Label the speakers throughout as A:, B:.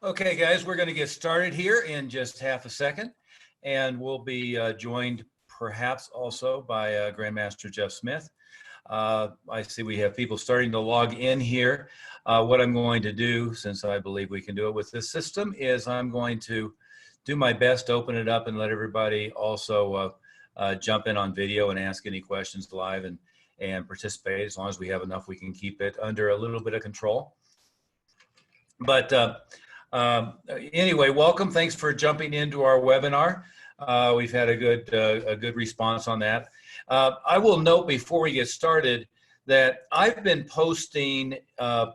A: Okay, guys, we're going to get started here in just half a second, and we'll be joined perhaps also by Grandmaster Jeff Smith. I see we have people starting to log in here. What I'm going to do, since I believe we can do it with this system, is I'm going to do my best to open it up and let everybody also jump in on video and ask any questions live and participate. As long as we have enough, we can keep it under a little bit of control. But anyway, welcome. Thanks for jumping into our webinar. We've had a good response on that. I will note before we get started that I've been posting,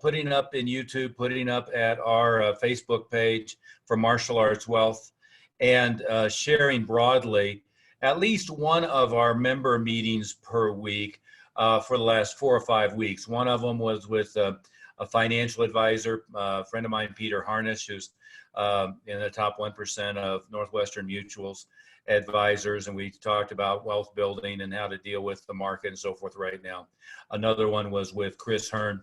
A: putting up in YouTube, putting up at our Facebook page for Martial Arts Wealth, and sharing broadly at least one of our member meetings per week for the last 4 or 5 weeks. One of them was with a financial advisor, a friend of mine, Peter Harnish, who's in the top 1% of Northwestern Mutual's advisors, and we talked about wealth building and how to deal with the market and so forth right now. Another one was with Chris Hearn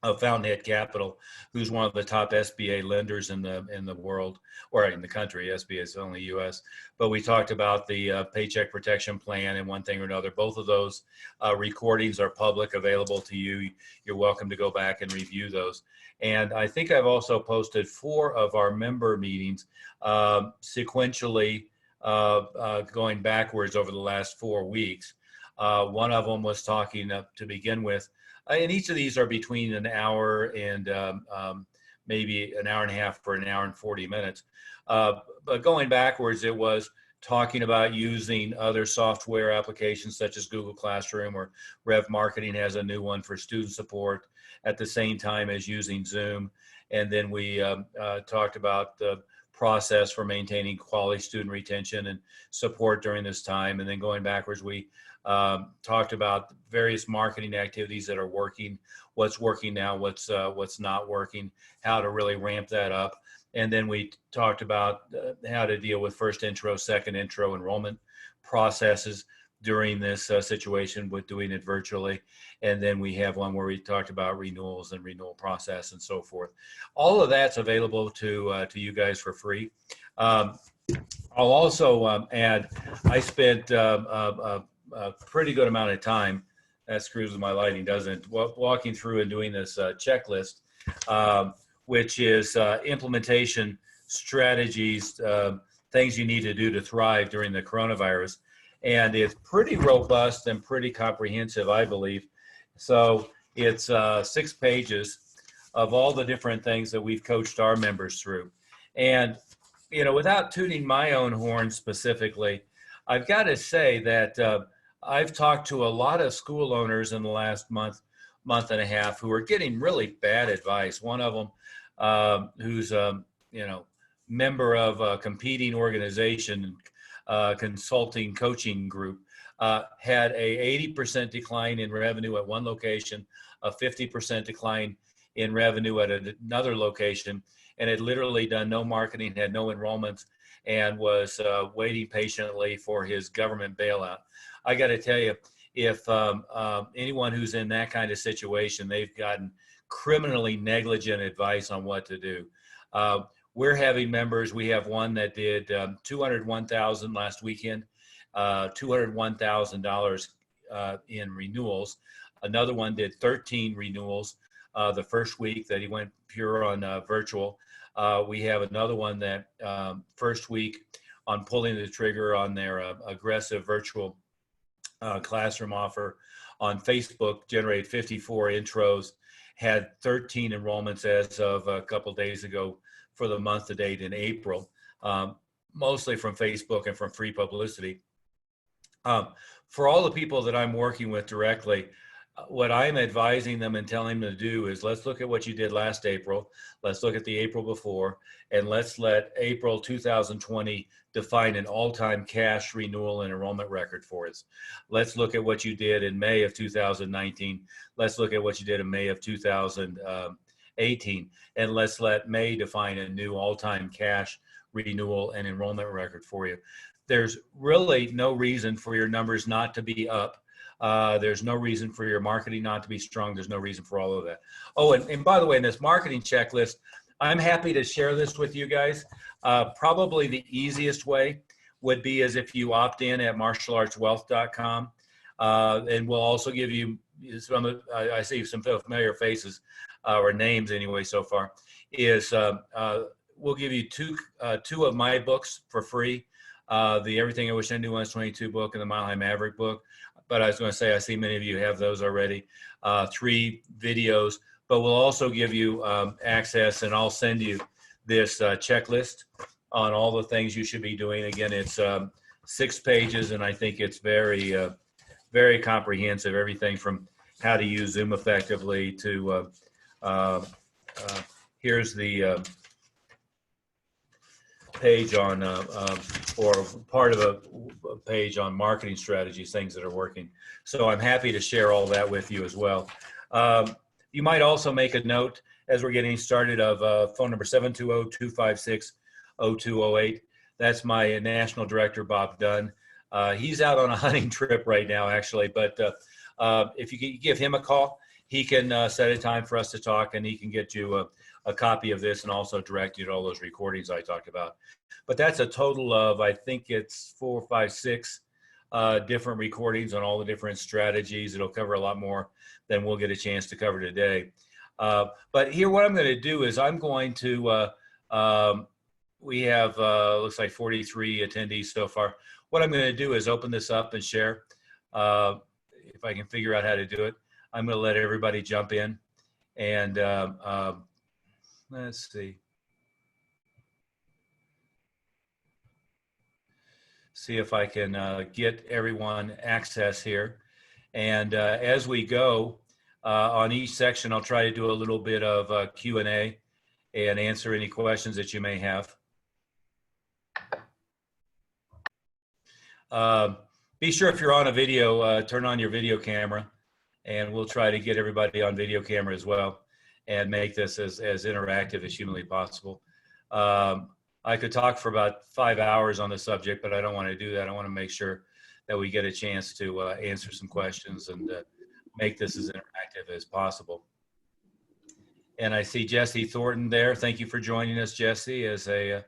A: of Fountainhead Capital, who's one of the top SBA lenders in the world, or in the country. SBA is only U.S. But we talked about the Paycheck Protection Plan and one thing or another. Both of those recordings are public, available to you. You're welcome to go back and review those. And I think I've also posted 4 of our member meetings sequentially going backwards over the last 4 weeks. One of them was talking to begin with, and each of these are between an hour and maybe an hour and a half for an hour and 40 minutes. But going backwards, it was talking about using other software applications such as Google Classroom, or Rev Marketing has a new one for student support at the same time as using Zoom. And then we talked about the process for maintaining quality student retention and support during this time. And then going backwards, we talked about various marketing activities that are working, what's working now, what's not working, how to really ramp that up. And then we talked about how to deal with first intro, second intro enrollment processes during this situation with doing it virtually. And then we have one where we talked about renewals and renewal process and so forth. All of that's available to you guys for free. I'll also add, I spent a pretty good amount of time, that screws with my lighting, doesn't it, walking through and doing this checklist, which is implementation strategies, things you need to do to thrive during the coronavirus. And it's pretty robust and pretty comprehensive, I believe. So it's 6 pages of all the different things that we've coached our members through. And, you know, without tooting my own horn specifically, I've got to say that I've talked to a lot of school owners in the last month and a half who are getting really bad advice. One of them, who's a member of a competing organization, consulting coaching group, had a 80% decline in revenue at one location, a 50% decline in revenue at another location, and had literally done no marketing, had no enrollments, and was waiting patiently for his government bailout. I got to tell you, if anyone who's in that kind of situation, they've gotten criminally negligent advice on what to do. We're having members. We have one that did $201,000 last weekend, $201,000 in renewals. Another one did 13 renewals the first week that he went pure on virtual. We have another one that first week on pulling the trigger on their aggressive virtual classroom offer on Facebook, generated 54 intros, had 13 enrollments as of a couple days ago for the month to date in April, mostly from Facebook and from free publicity. For all the people that I'm working with directly, what I'm advising them and telling them to do is, let's look at what you did last April. Let's look at the April before, and let's let April 2020 define an all-time cash renewal and enrollment record for us. Let's look at what you did in May of 2019. Let's look at what you did in May of 2018, and let's let May define a new all-time cash renewal and enrollment record for you. There's really no reason for your numbers not to be up. There's no reason for your marketing not to be strong. There's no reason for all of that. Oh, and by the way, in this marketing checklist, I'm happy to share this with you guys. Probably the easiest way would be as if you opt in at martialartswealth.com. And we'll also give you some, I see some familiar faces or names anyway so far, we'll give you two of my books for free. The Everything I Wish I Knew When I Was 22 book and the Mile High Maverick book. But I was going to say, I see many of you have those already. 3 videos, but we'll also give you access, and I'll send you this checklist on all the things you should be doing. Again, it's 6 pages, and I think it's very, very comprehensive. Everything from how to use Zoom effectively to here's the page on, or part of a page on marketing strategies, things that are working. So I'm happy to share all that with you as well. You might also make a note as we're getting started of phone number 720-256-0208. That's my national director, Bob Dunn. He's out on a hunting trip right now, actually, but if you can give him a call, he can set a time for us to talk, and he can get you a copy of this and also direct you to all those recordings I talked about. But that's a total of, I think it's 4, 5, 6 different recordings on all the different strategies. It'll cover a lot more than we'll get a chance to cover today. But here, what I'm going to do is I'm going to, we have, looks like 43 attendees so far. What I'm going to do is open this up and share. If I can figure out how to do it, I'm going to let everybody jump in. And let's see. See if I can get everyone access here. And as we go on each section, I'll try to do a little bit of Q&A and answer any questions that you may have. Be sure if you're on a video, turn on your video camera, and we'll try to get everybody on video camera as well and make this as interactive as humanly possible. I could talk for about 5 hours on the subject, but I don't want to do that. I want to make sure that we get a chance to answer some questions and make this as interactive as possible. And I see Jessie Thornton there. Thank you for joining us, Jessie, as a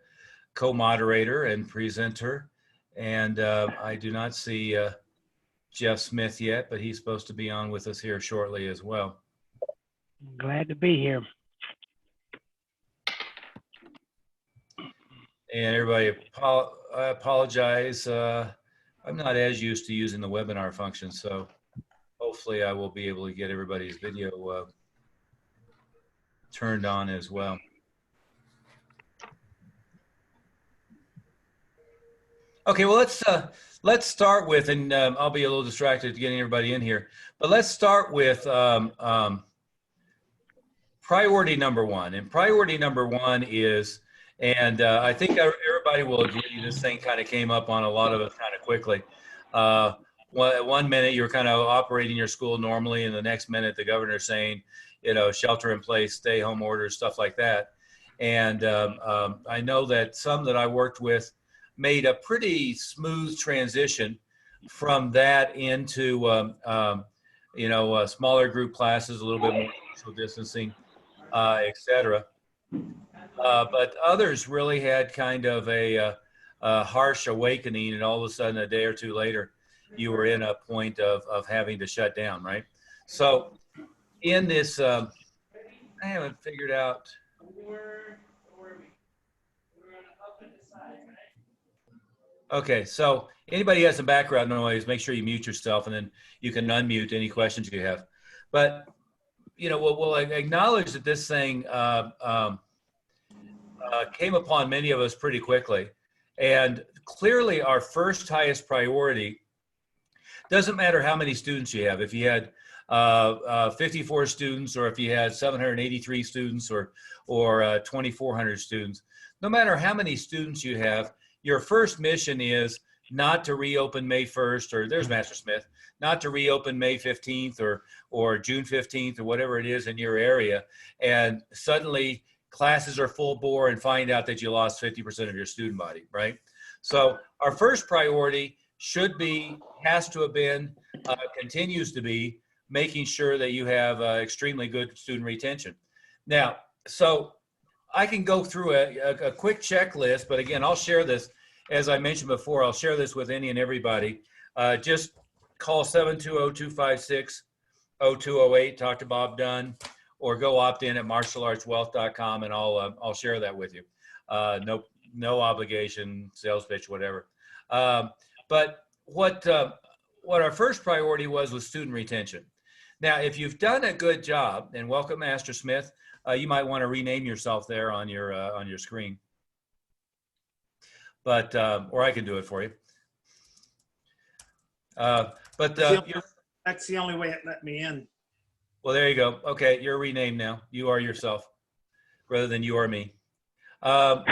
A: co-moderator and presenter. And I do not see Jeff Smith yet, but he's supposed to be on with us here shortly as well.
B: Glad to be here.
A: And everybody, I apologize. I'm not as used to using the webinar function, so hopefully I will be able to get everybody's video turned on as well. Okay, well, let's start with, and I'll be a little distracted getting everybody in here, but let's start with priority number 1. And priority number 1 is, and I think everybody will agree, this thing kind of came up on a lot of us kind of quickly. One minute you're kind of operating your school normally, and the next minute the governor's saying, you know, shelter in place, stay home orders, stuff like that. And I know that some that I worked with made a pretty smooth transition from that into, you know, smaller group classes, a little bit more social distancing, et cetera. But others really had kind of a harsh awakening, and all of a sudden, a day or two later, you were in a point of having to shut down, right? So in this, I haven't figured out. Okay, so anybody has some background noise, make sure you mute yourself, and then you can unmute any questions you have. But, you know, we'll acknowledge that this thing came upon many of us pretty quickly. And clearly our first highest priority, doesn't matter how many students you have. If you had 54 students, or if you had 783 students, or 2,400 students, no matter how many students you have, your first mission is not to reopen May 1st, or there's Master Smith, not to reopen May 15th or June 15th or whatever it is in your area. And suddenly classes are full bore and find out that you lost 50% of your student body, right? So our first priority should be, has to have been, continues to be, making sure that you have extremely good student retention. Now, so I can go through a quick checklist, but again, I'll share this. As I mentioned before, I'll share this with any and everybody. Just call 720-256-0208, talk to Bob Dunn, or go opt in at martialartswealth.com, and I'll share that with you. No obligation, sales pitch, whatever. But what our first priority was student retention. Now, if you've done a good job, and welcome, Master Smith, you might want to rename yourself there on your screen. But or I can do it for you.
C: That's the only way it let me in.
A: Well, there you go. Okay, you're renamed now. You are yourself, rather than you are me. But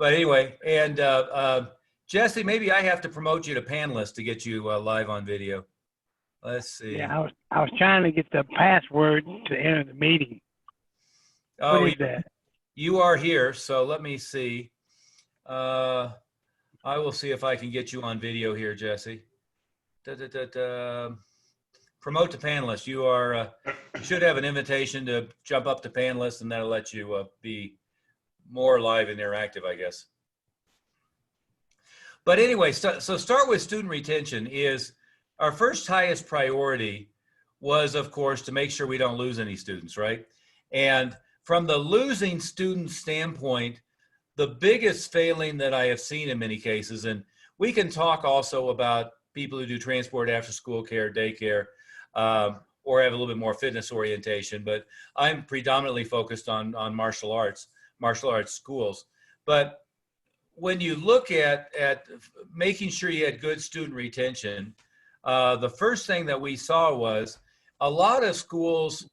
A: anyway, and Jessie, maybe I have to promote you to panelist to get you live on video. Let's see.
B: Yeah, I was trying to get the password to enter the meeting.
A: Oh,
B: what is that?
A: You are here, so let me see. I will see if I can get you on video here, Jessie. Promote to panelist. You are should have an invitation to jump up to panelist, and that'll let you be more live and interactive, I guess. But anyway, so start with student retention. Is our first highest priority was, of course, to make sure we don't lose any students, right? And from the losing student standpoint, the biggest failing that I have seen in many cases, and we can talk also about people who do transport, after school care, daycare, or have a little bit more fitness orientation, but I'm predominantly focused on martial arts schools. But when you look at making sure you had good student retention, the first thing that we saw was a lot of schools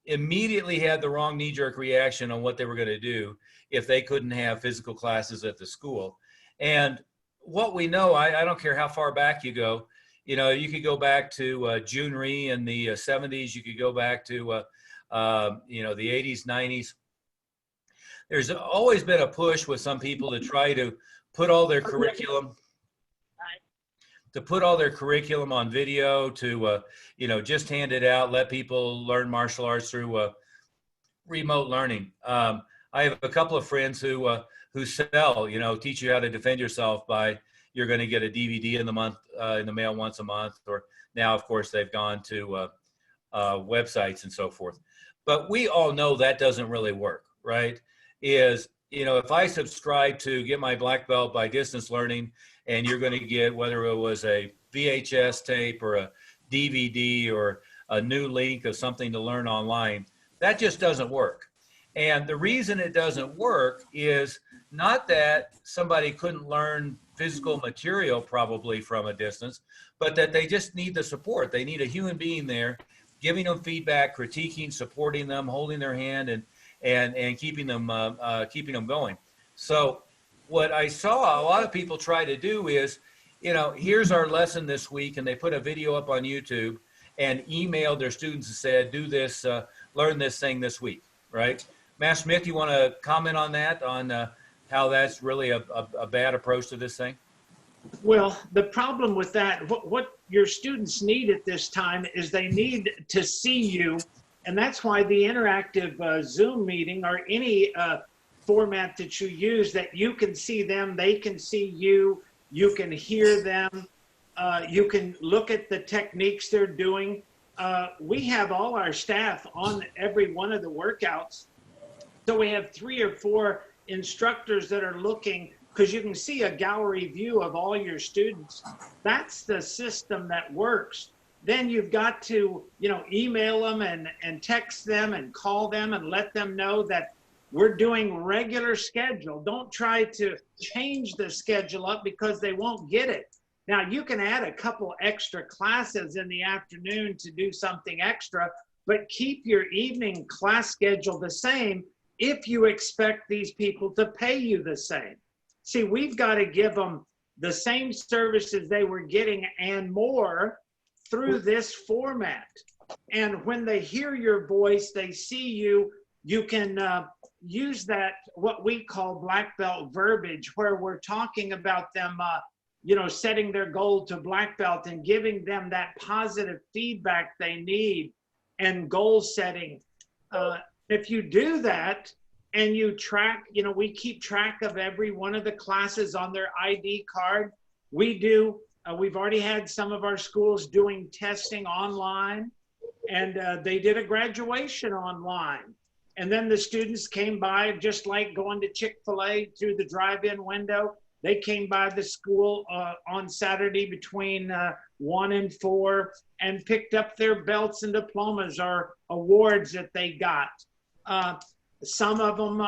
A: immediately had the wrong knee-jerk reaction on what they were going to do if they couldn't have physical classes at the school. And what we know, I don't care how far back you go, you could go back to June Rhee in the 70s, you could go back to, the 80s, 90s. There's always been a push with some people to try to put all their curriculum on video, to just hand it out, let people learn martial arts through remote learning. I have a couple of friends who sell, teach you how to defend yourself by, you're going to get a DVD in the mail once a month, or now, of course, they've gone to websites and so forth. But we all know that doesn't really work, right? If I subscribe to get my black belt by distance learning, and you're going to get, whether it was a VHS tape or a DVD or a new link of something to learn online, that just doesn't work. And the reason it doesn't work is not that somebody couldn't learn physical material probably from a distance, but that they just need the support. They need a human being there, giving them feedback, critiquing, supporting them, holding their hand, and keeping them going. So what I saw a lot of people try to do is, here's our lesson this week, and they put a video up on YouTube and emailed their students and said, do this, learn this thing this week, right? Master Smith, you want to comment on that, on how that's really a bad approach to this thing?
C: Well, the problem with that, what your students need at this time is they need to see you. And that's why the interactive Zoom meeting, or any format that you use, that you can see them, they can see you, you can hear them, you can look at the techniques they're doing. We have all our staff on every one of the workouts. So we have 3 or 4 instructors that are looking, because you can see a gallery view of all your students. That's the system that works. Then you've got to, email them and text them and call them and let them know that we're doing regular schedule. Don't try to change the schedule up, because they won't get it. Now, you can add a couple extra classes in the afternoon to do something extra, but keep your evening class schedule the same if you expect these people to pay you the same. See, we've got to give them the same services they were getting and more through this format. And when they hear your voice, they see you, you can use that, what we call black belt verbiage, where we're talking about them, setting their goal to black belt and giving them that positive feedback they need, and goal setting. If you do that and you track, we keep track of every one of the classes on their ID card. We've already had some of our schools doing testing online, and they did a graduation online. And then the students came by, just like going to Chick-fil-A through the drive-in window. They came by the school on Saturday between 1 and 4 and picked up their belts and diplomas or awards that they got. Some of them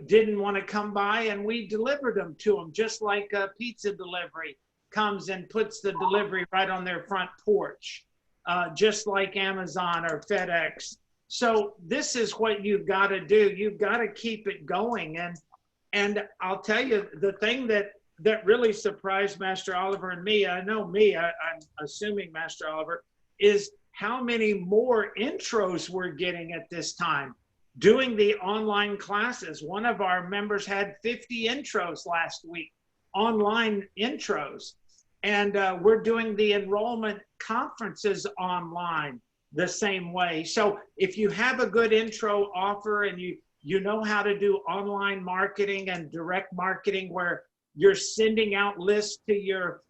C: didn't want to come by, and we delivered them to them, just like a pizza delivery comes and puts the delivery right on their front porch, just like Amazon or FedEx. So this is what you've got to do. You've got to keep it going. And I'll tell you, the thing that really surprised Master Oliver and me, I'm assuming Master Oliver, is how many more intros we're getting at this time. Doing the online classes, one of our members had 50 intros last week, online intros. And we're doing the enrollment conferences online the same way. So if you have a good intro offer and you know how to do online marketing and direct marketing, where you're sending out lists to your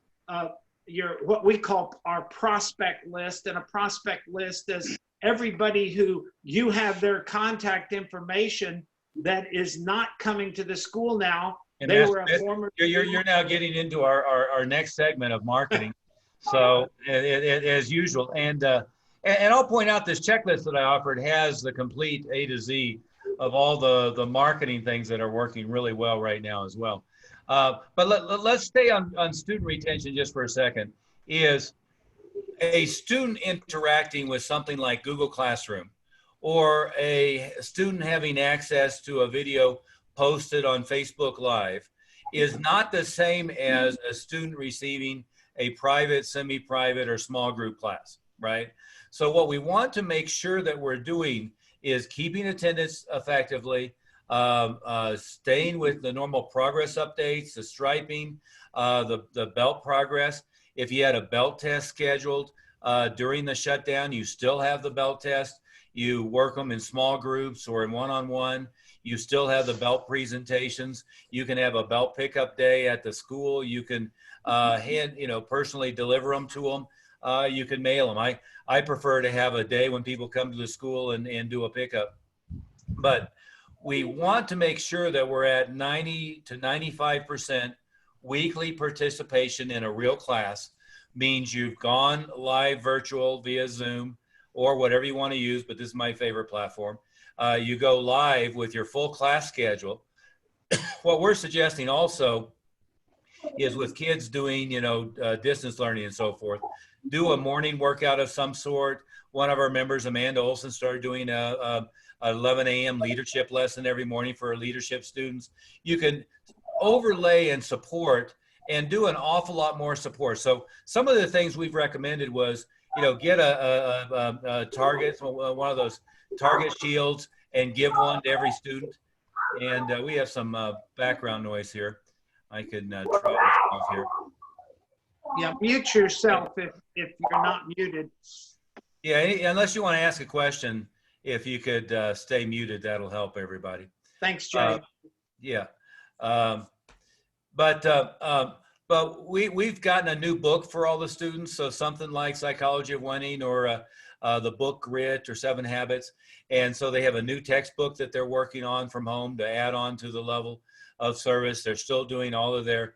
C: what we call our prospect list, and a prospect list is everybody who you have their contact information that is not coming to the school now.
A: And
C: they were a former.
A: You're now getting into our next segment of marketing. So as usual, and I'll point out this checklist that I offered has the complete A to Z of all the marketing things that are working really well right now as well. But let's stay on student retention just for a second. Is a student interacting with something like Google Classroom, or a student having access to a video posted on Facebook Live, is not the same as a student receiving a private, semi-private, or small group class, right? So what we want to make sure that we're doing is keeping attendance effectively, staying with the normal progress updates, the striping, the belt progress. If you had a belt test scheduled during the shutdown, you still have the belt test. You work them in small groups or in one-on-one. You still have the belt presentations. You can have a belt pickup day at the school. You can personally deliver them to them. You can mail them. I prefer to have a day when people come to the school and do a pickup. But we want to make sure that we're at 90 to 95% weekly participation in a real class. Means you've gone live virtual via Zoom or whatever you want to use, but this is my favorite platform. You go live with your full class schedule. What we're suggesting also is with kids doing, distance learning and so forth, do a morning workout of some sort. One of our members, Amanda Olson, started doing a 11 a.m. leadership lesson every morning for our leadership students. You can overlay and support and do an awful lot more support. So some of the things we've recommended was, get a target, one of those target shields, and give one to every student. And we have some background noise here. I can try this off here.
C: Yeah, mute yourself if you're not muted.
A: Yeah, unless you want to ask a question, if you could stay muted, that'll help everybody.
C: Thanks, Jay.
A: Yeah. But we've gotten a new book for all the students. So something like Psychology of Winning, or the book Grit, or 7 Habits. And so they have a new textbook that they're working on from home to add on to the level of service. They're still doing all of their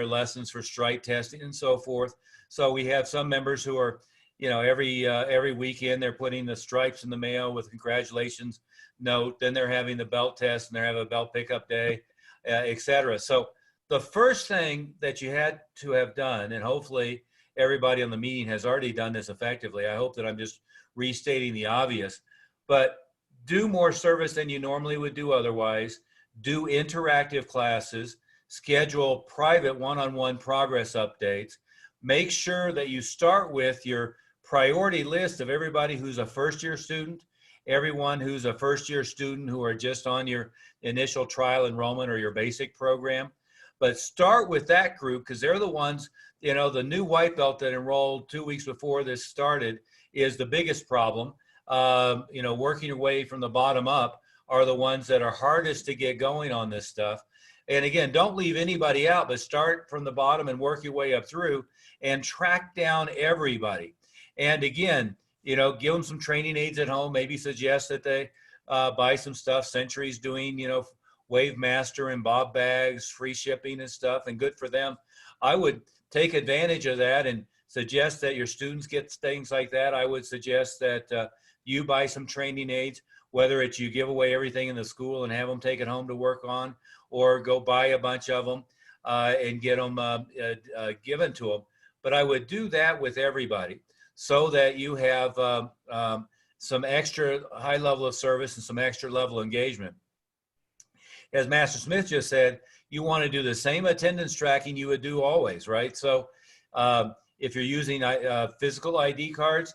A: lessons for strike testing and so forth. So we have some members who are, every weekend they're putting the stripes in the mail with congratulations note. Then they're having the belt test, and they have a belt pickup day, etc. So the first thing that you had to have done, and hopefully everybody on the meeting has already done this effectively. I hope that I'm just restating the obvious, but do more service than you normally would do otherwise. Do interactive classes, schedule private one-on-one progress updates. Make sure that you start with your priority list of everybody who's a first-year student, everyone who's a first-year student who are just on your initial trial enrollment or your basic program. But start with that group, because they're the ones, the new white belt that enrolled 2 weeks before this started is the biggest problem. working your way from the bottom up are the ones that are hardest to get going on this stuff. And again, don't leave anybody out, but start from the bottom and work your way up through and track down everybody. And again, give them some training aids at home. Maybe suggest that they buy some stuff. Century's doing, Wave Master and Bob bags, free shipping and stuff, and good for them. I would take advantage of that and suggest that your students get things like that. I would suggest that you buy some training aids, whether it's you give away everything in the school and have them take it home to work on, or go buy a bunch of them and get them given to them. But I would do that with everybody so that you have some extra high level of service and some extra level of engagement. As Master Smith just said, you want to do the same attendance tracking you would do always, right? So if you're using physical ID cards,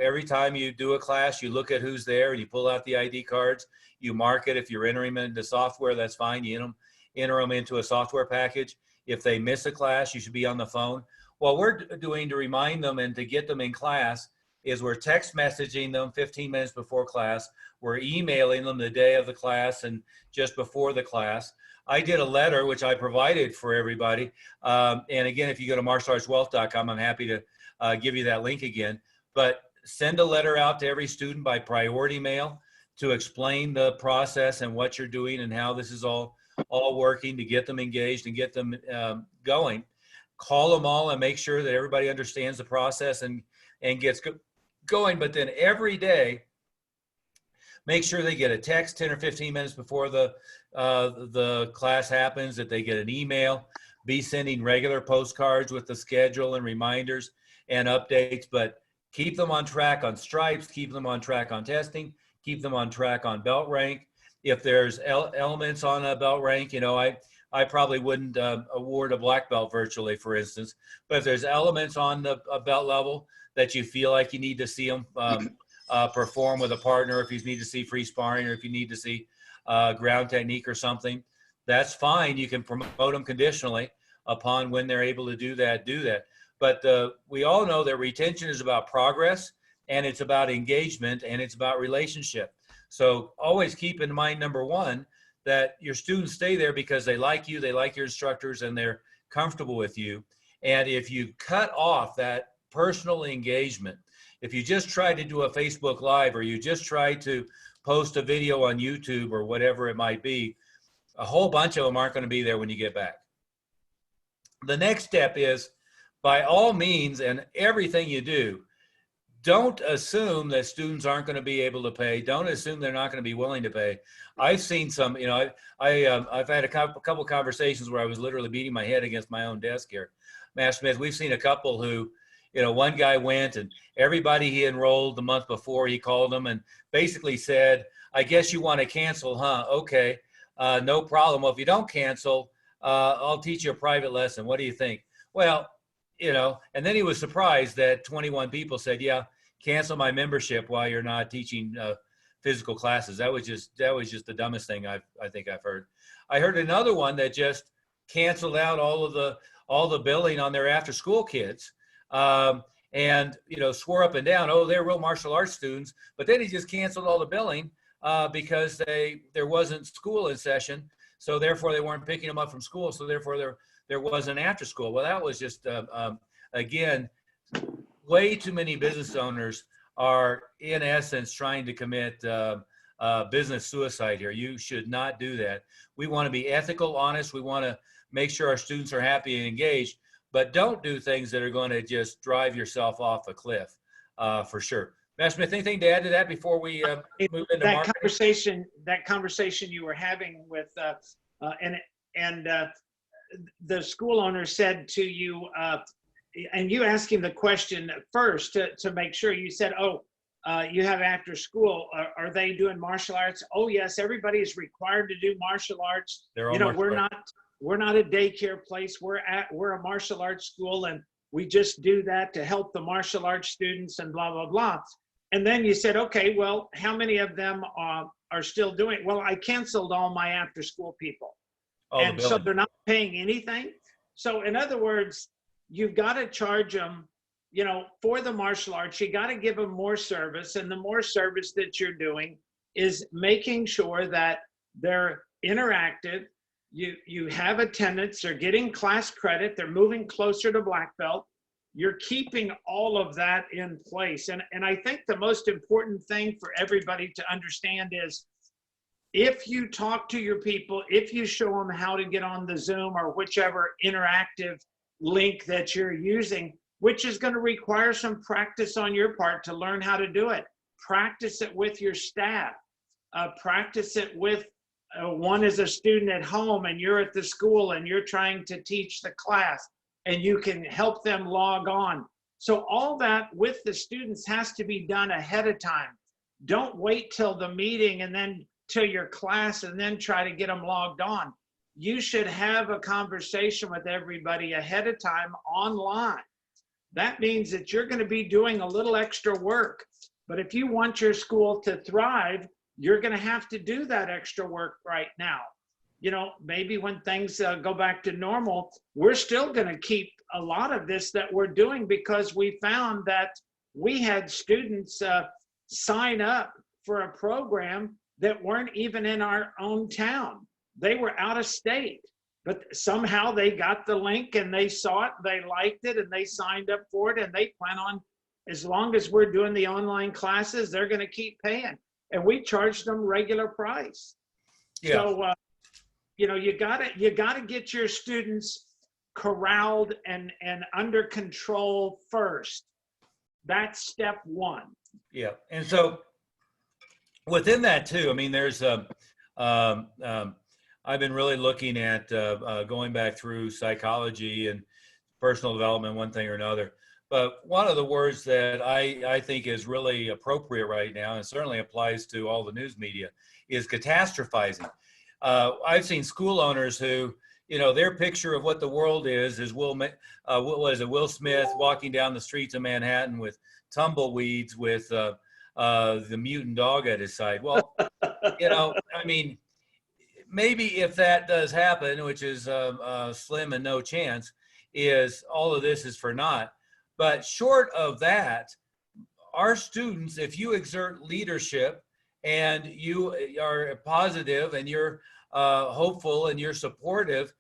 A: every time you do a class, you look at who's there and you pull out the ID cards, you mark it. If you're entering them into software, that's fine. You enter them into a software package. If they miss a class, you should be on the phone. What we're doing to remind them and to get them in class is we're text messaging them 15 minutes before class. We're emailing them the day of the class and just before the class. I did a letter, which I provided for everybody. And again, if you go to martialartswealth.com, I'm happy to give you that link again. But send a letter out to every student by priority mail to explain the process and what you're doing and how this is all working to get them engaged and get them going. Call them all and make sure that everybody understands the process and gets going. But then every day, make sure they get a text 10 or 15 minutes before the class happens, that they get an email. Be sending regular postcards with the schedule and reminders and updates, but keep them on track on stripes, keep them on track on testing, keep them on track on belt rank. If there's elements on a belt rank, I probably wouldn't award a black belt virtually, for instance, but if there's elements on a belt level that you feel like you need to see them perform with a partner, if you need to see free sparring, or if you need to see ground technique or something, that's fine. You can promote them conditionally upon when they're able to do that. But we all know that retention is about progress, and it's about engagement, and it's about relationship. So always keep in mind, number one, that your students stay there because they like you, they like your instructors, and they're comfortable with you. And if you cut off that personal engagement, if you just try to do a Facebook Live, or you just try to post a video on YouTube or whatever it might be, a whole bunch of them aren't going to be there when you get back. The next step is, by all means, and everything you do, don't assume that students aren't going to be able to pay. Don't assume they're not going to be willing to pay. I've seen some, I've had a couple conversations where I was literally beating my head against my own desk here. Master Smith, we've seen a couple who, one guy went, and everybody he enrolled the month before, he called them and basically said, I guess you want to cancel, huh? Okay, no problem. Well, if you don't cancel, I'll teach you a private lesson. What do you think? Well, and then he was surprised that 21 people said, yeah, cancel my membership while you're not teaching physical classes. That was just the dumbest thing I think I've heard. I heard another one that just canceled out all the billing on their after school kids. And swore up and down, oh, they're real martial arts students, but then he just canceled all the billing because there wasn't school in session, so therefore they weren't picking them up from school, so therefore there wasn't after school. Well, that was just again, way too many business owners are in essence trying to commit business suicide here. You should not do that. We want to be ethical, honest. We want to make sure our students are happy and engaged, but don't do things that are going to just drive yourself off a cliff, for sure. Master Smith, anything to add to that before we move into marketing?
C: That conversation you were having with, and the school owner said to you, and you asked him the question first to make sure, you said, oh, you have after school, are they doing martial arts? Oh yes, everybody is required to do martial arts.
A: They're all
C: we're not a daycare place. We're a martial arts school, and we just do that to help the martial arts students and blah, blah, blah. And then you said, okay, well, how many of them are still doing? Well, I canceled all my after school people. And so they're not paying anything. So in other words, you've got to charge them for the martial arts, you got to give them more service. And the more service that you're doing is making sure that they're interactive. You have attendance, they're getting class credit, they're moving closer to black belt. You're keeping all of that in place. And I think the most important thing for everybody to understand is, if you talk to your people, if you show them how to get on the Zoom or whichever interactive link that you're using, which is going to require some practice on your part to learn how to do it. Practice it with your staff. Practice it with one is a student at home and you're at the school and you're trying to teach the class and you can help them log on. So all that with the students has to be done ahead of time. Don't wait till the meeting and then till your class and then try to get them logged on. You should have a conversation with everybody ahead of time online. That means that you're going to be doing a little extra work. But if you want your school to thrive, you're going to have to do that extra work right now. Maybe when things go back to normal, we're still going to keep a lot of this that we're doing, because we found that we had students sign up for a program that weren't even in our own town. They were out of state. But somehow they got the link and they saw it, they liked it, and they signed up for it, and they plan on, as long as we're doing the online classes, they're going to keep paying. And we charge them regular price. Yeah. So, you gotta get your students corralled and under control first. That's step one.
A: Yeah, and so within that too, I mean, there's I've been really looking at going back through psychology and personal development, one thing or another. But one of the words that I think is really appropriate right now, and certainly applies to all the news media, is catastrophizing. I've seen school owners who, their picture of what the world is Will Smith walking down the streets of Manhattan with tumbleweeds with the mutant dog at his side. Well, I mean, maybe if that does happen, which is slim and no chance, is all of this is for naught. But short of that, our students, if you exert leadership and you are positive and you're hopeful and you're supportive,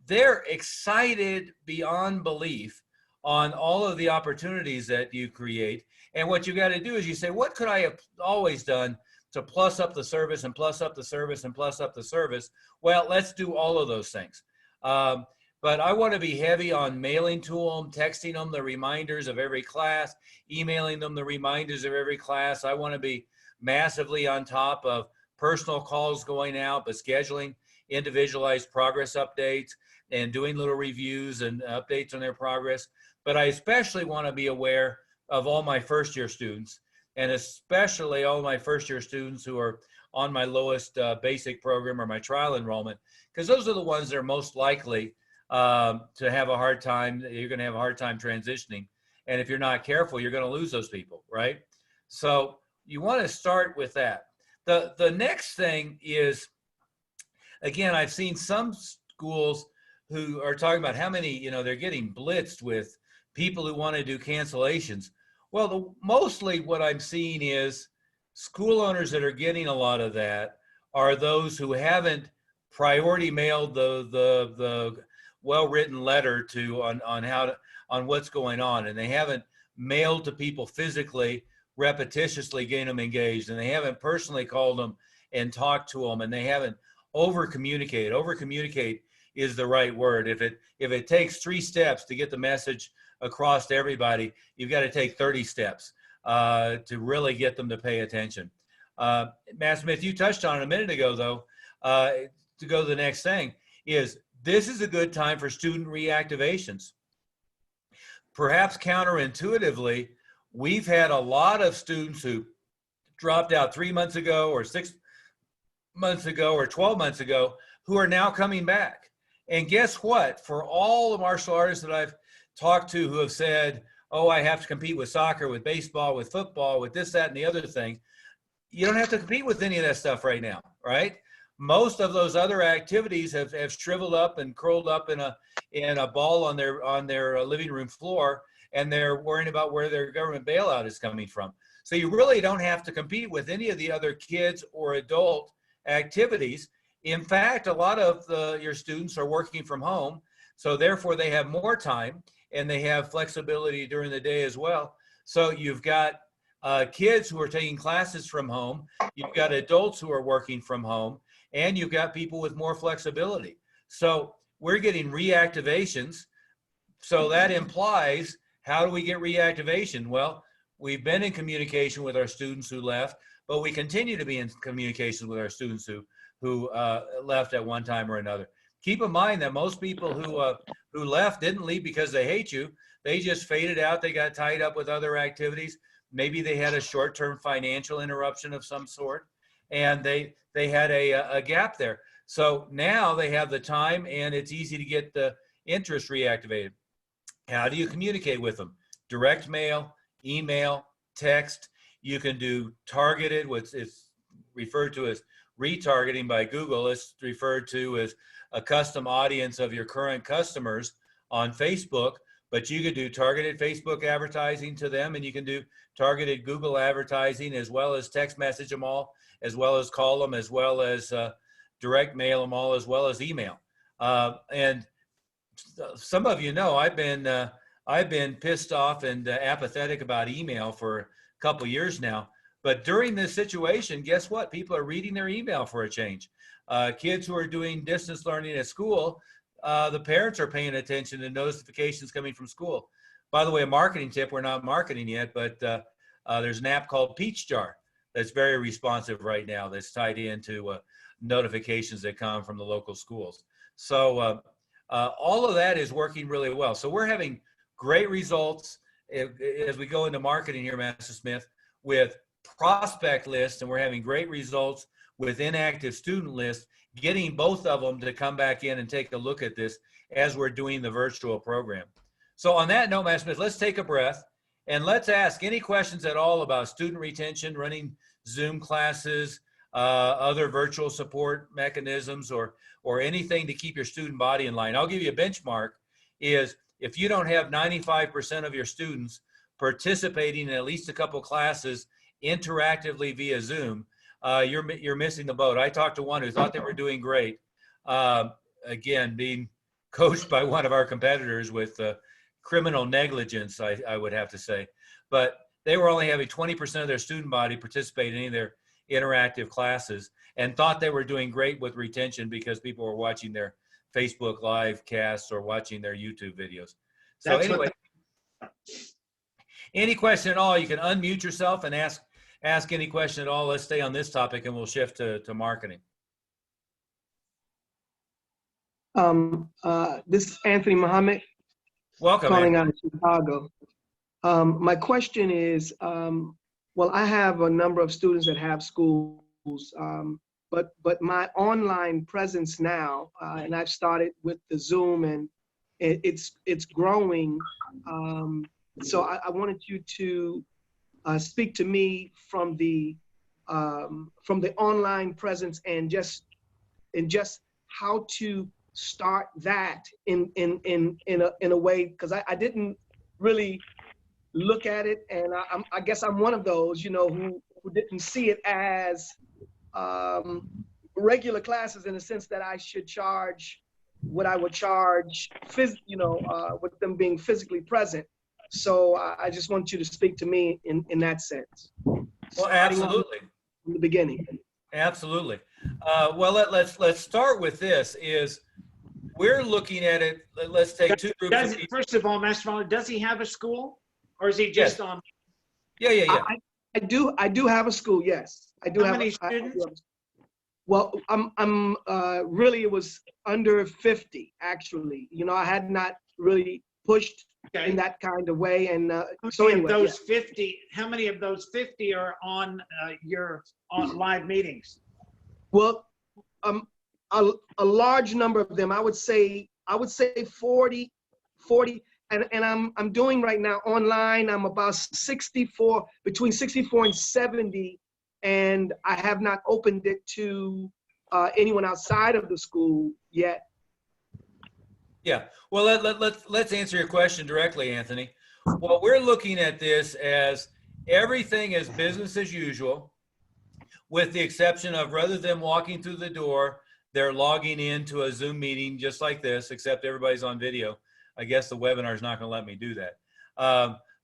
A: they're excited beyond belief on all of the opportunities that you create. And what you got to do is you say, what could I have always done to plus up the service and plus up the service and plus up the service? Well, let's do all of those things. But I want to be heavy on mailing to them, texting them the reminders of every class, emailing them the reminders of every class. I want to be massively on top of personal calls going out, but scheduling individualized progress updates and doing little reviews and updates on their progress. But I especially want to be aware of all my first year students, and especially all my first year students who are on my lowest basic program or my trial enrollment, because those are the ones that are most likely to have a hard time. You're going to have a hard time transitioning. And if you're not careful, you're going to lose those people, right? So you want to start with that. The next thing is, again, I've seen some schools who are talking about how many, they're getting blitzed with people who want to do cancellations. Well, mostly what I'm seeing is school owners that are getting a lot of that are those who haven't priority mailed the well-written letter on what's going on, and they haven't mailed to people physically, repetitiously getting them engaged, and they haven't personally called them and talked to them, and they haven't over-communicated. Over-communicate is the right word. If it takes 3 steps to get the message across to everybody, you've got to take 30 steps to really get them to pay attention. Matt Smith, you touched on it a minute ago, though, to go to the next thing, is this is a good time for student reactivations. Perhaps counterintuitively, we've had a lot of students who dropped out 3 months ago or 6 months ago or 12 months ago who are now coming back. And guess what? For all the martial artists that I've talked to who have said, oh, I have to compete with soccer, with baseball, with football, with this, that, and the other thing, you don't have to compete with any of that stuff right now, right? Most of those other activities have shriveled up and curled up in a ball on their living room floor, and they're worrying about where their government bailout is coming from. So you really don't have to compete with any of the other kids or adult activities. In fact, a lot of your students are working from home, so therefore they have more time and they have flexibility during the day as well. So you've got kids who are taking classes from home, you've got adults who are working from home, and you've got people with more flexibility. So we're getting reactivations. So that implies, how do we get reactivation? Well, we've been in communication with our students who left, but we continue to be in communication with our students who left at one time or another. Keep in mind that most people who left didn't leave because they hate you. They just faded out. They got tied up with other activities. Maybe they had a short-term financial interruption of some sort, and they had a gap there. So now they have the time, and it's easy to get the interest reactivated. How do you communicate with them? Direct mail, email, text. You can do targeted, what's it's referred to as retargeting by Google. It's referred to as a custom audience of your current customers on Facebook, but you could do targeted Facebook advertising to them, and you can do targeted Google advertising, as well as text message them all, as well as call them, as well as direct mail them all, as well as email. And some of you know I've been pissed off and apathetic about email for a couple years now. But during this situation, guess what? People are reading their email for a change. Kids who are doing distance learning at school, the parents are paying attention to notifications coming from school. By the way, a marketing tip, we're not marketing yet, but there's an app called Peach Jar that's very responsive right now, that's tied into notifications that come from the local schools. So all of that is working really well. So we're having great results as we go into marketing here, Master Smith, with prospect lists, and we're having great results with inactive student lists, getting both of them to come back in and take a look at this as we're doing the virtual program. So on that note, Master Smith, let's take a breath and let's ask any questions at all about student retention, running Zoom classes, other virtual support mechanisms, or anything to keep your student body in line. I'll give you a benchmark is if you don't have 95% of your students participating in at least a couple classes interactively via Zoom, you're missing the boat. I talked to one who thought they were doing great. Again, being coached by one of our competitors with criminal negligence, I would have to say. But they were only having 20% of their student body participate in any of their interactive classes, and thought they were doing great with retention because people were watching their Facebook live casts or watching their YouTube videos. So anyway, any question at all, you can unmute yourself and ask any question at all. Let's stay on this topic and we'll shift to marketing.
D: This is Anthony Muhammad.
A: Welcome.
D: Calling out of Chicago. My question is, well, I have a number of students that have schools, but my online presence now, and I've started with the Zoom, and it's growing. So I wanted you to speak to me from the online presence and just how to start that in a way, because I didn't really look at it, and I guess I'm one of those, who didn't see it as regular classes, in the sense that I should charge what I would charge, with them being physically present. So I just want you to speak to me in that sense.
A: Well, absolutely.
D: From the beginning.
A: Absolutely. Well, let's start with this. Is we're looking at it. Let's take two groups.
C: First of all, Master Fowler, does he have a school, or is he just on?
A: Yeah.
D: I do have a school. Yes, I do.
C: How many students?
D: Well, I'm really, it was under 50 actually. I had not really pushed in that kind of way, and so anyway,
C: those 50. How many of those 50 are on your live meetings?
D: Well, a large number of them. I would say 40, and I'm doing right now online. I'm about 64, between 64 and 70, and I have not opened it to anyone outside of the school yet.
A: Yeah. Well, let's answer your question directly, Anthony. Well, we're looking at this as everything is business as usual, with the exception of rather than walking through the door, they're logging into a Zoom meeting just like this, except everybody's on video. I guess the webinar is not going to let me do that.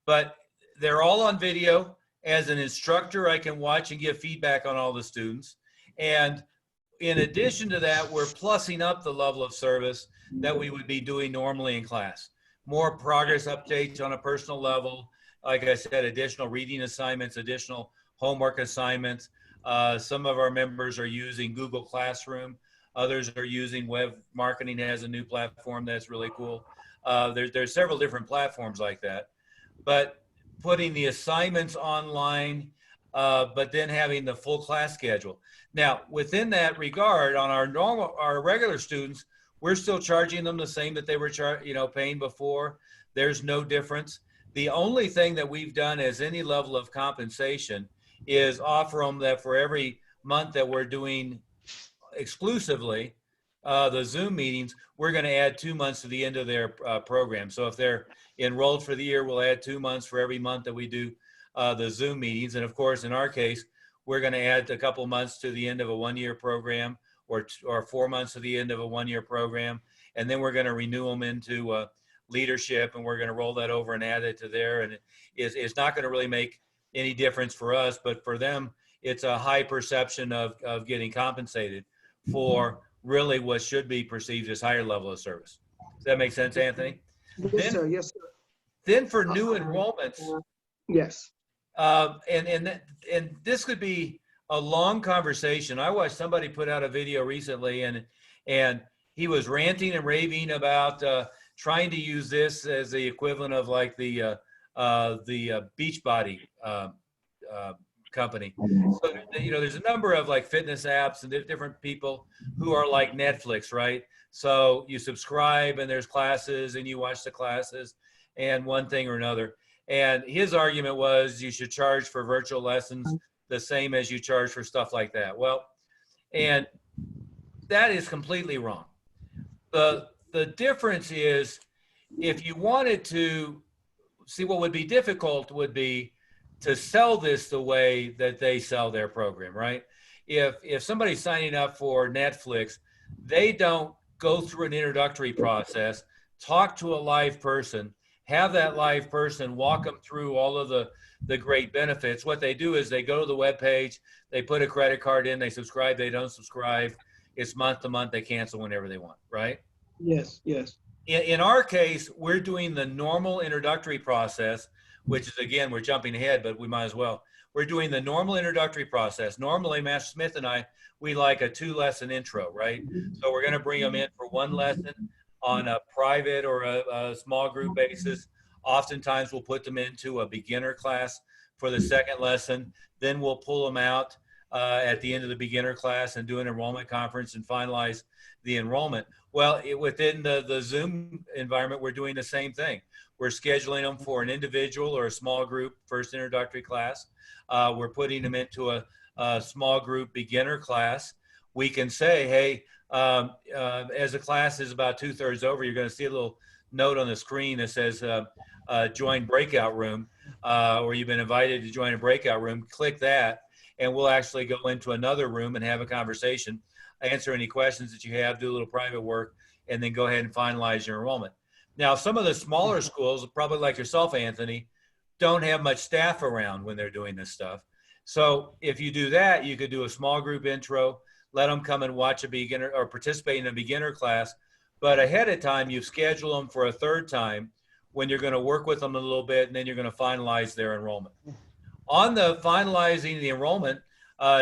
A: But they're all on video. As an instructor, I can watch and give feedback on all the students. And in addition to that, we're plussing up the level of service that we would be doing normally in class. More progress updates on a personal level. Like I said, additional reading assignments, additional homework assignments. Some of our members are using Google Classroom. Others are using web marketing as a new platform. That's really cool. There's several different platforms like that. But putting the assignments online, but then having the full class schedule. Now, within that regard, on our regular students, we're still charging them the same that they were paying before. There's no difference. The only thing that we've done as any level of compensation is offer them that for every month that we're doing exclusively the Zoom meetings, we're going to add 2 months to the end of their program. So if they're enrolled for the year, we'll add 2 months for every month that we do the Zoom meetings. And of course, in our case, we're going to add a couple months to the end of a one-year program, or 4 months to the end of a one-year program. And then we're going to renew them into leadership, and we're going to roll that over and add it to there. And it's not going to really make any difference for us, but for them, it's a high perception of getting compensated for really what should be perceived as higher level of service. Does that make sense, Anthony?
D: Yes, sir. Yes, sir.
A: Then for new enrollments,
D: Yes.
A: and this could be a long conversation. I watched somebody put out a video recently, and he was ranting and raving about trying to use this as the equivalent of like the Beachbody company. So, there's a number of like fitness apps and different people who are like Netflix, right? So you subscribe and there's classes and you watch the classes and one thing or another. And his argument was you should charge for virtual lessons the same as you charge for stuff like that. Well, and that is completely wrong. The difference is, if you wanted to see, what would be difficult would be to sell this the way that they sell their program, right? If somebody's signing up for Netflix, they don't go through an introductory process, talk to a live person, have that live person walk them through all of the great benefits. What they do is they go to the webpage, they put a credit card in, they subscribe, they don't subscribe. It's month to month, they cancel whenever they want, right?
D: Yes, yes.
A: In our case, we're doing the normal introductory process, which is, again, we're jumping ahead, but we might as well. We're doing the normal introductory process. Normally, Master Smith and I, we like a 2-lesson intro, right? So we're going to bring them in for 1 lesson on a private or a small group basis. Oftentimes, we'll put them into a beginner class for the 2nd lesson. Then we'll pull them out at the end of the beginner class and do an enrollment conference and finalize the enrollment. Well, within the Zoom environment, we're doing the same thing. We're scheduling them for an individual or a small group first introductory class. We're putting them into a small group beginner class. We can say, hey, as the class is about 2/3 over, you're going to see a little note on the screen that says join breakout room, or you've been invited to join a breakout room. Click that, and we'll actually go into another room and have a conversation, answer any questions that you have, do a little private work, and then go ahead and finalize your enrollment. Now, some of the smaller schools, probably like yourself, Anthony, don't have much staff around when they're doing this stuff. So if you do that, you could do a small group intro, let them come and watch a beginner or participate in a beginner class. But ahead of time, you schedule them for a 3rd time when you're going to work with them a little bit, and then you're going to finalize their enrollment. On the finalizing the enrollment,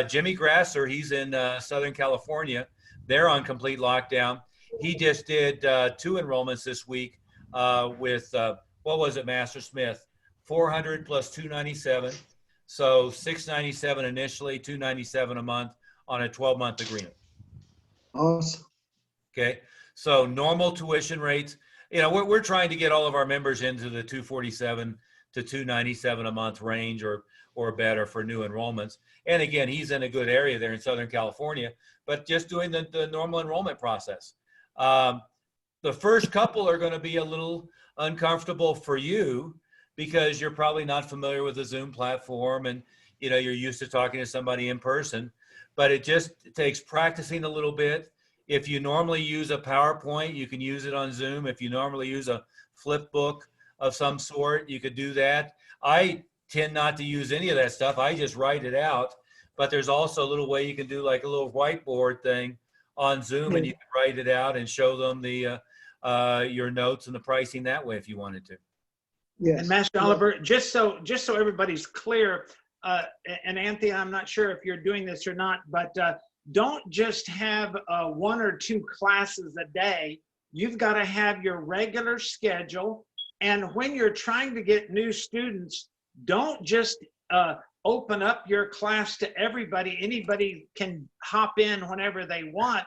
A: Jimmy Grasser, he's in Southern California. They're on complete lockdown. He just did 2 enrollments this week with, what was it, Master Smith? 400 plus 297. So 697 initially, 297 a month on a 12-month agreement.
D: Awesome.
A: Okay. So normal tuition rates, we're trying to get all of our members into the 247 to 297 a month range or better for new enrollments. And again, he's in a good area there in Southern California, but just doing the normal enrollment process. The first couple are going to be a little uncomfortable for you because you're probably not familiar with the Zoom platform, and you're used to talking to somebody in person. But it just takes practicing a little bit. If you normally use a PowerPoint, you can use it on Zoom. If you normally use a flip book of some sort, you could do that. I tend not to use any of that stuff. I just write it out. But there's also a little way you can do like a little whiteboard thing on Zoom, and you can write it out and show them the your notes and the pricing that way if you wanted to.
D: Yes.
C: And Master Oliver, just so everybody's clear, and Anthony, I'm not sure if you're doing this or not, but don't just have 1 or 2 classes a day. You've got to have your regular schedule. And when you're trying to get new students, don't just open up your class to everybody. Anybody can hop in whenever they want.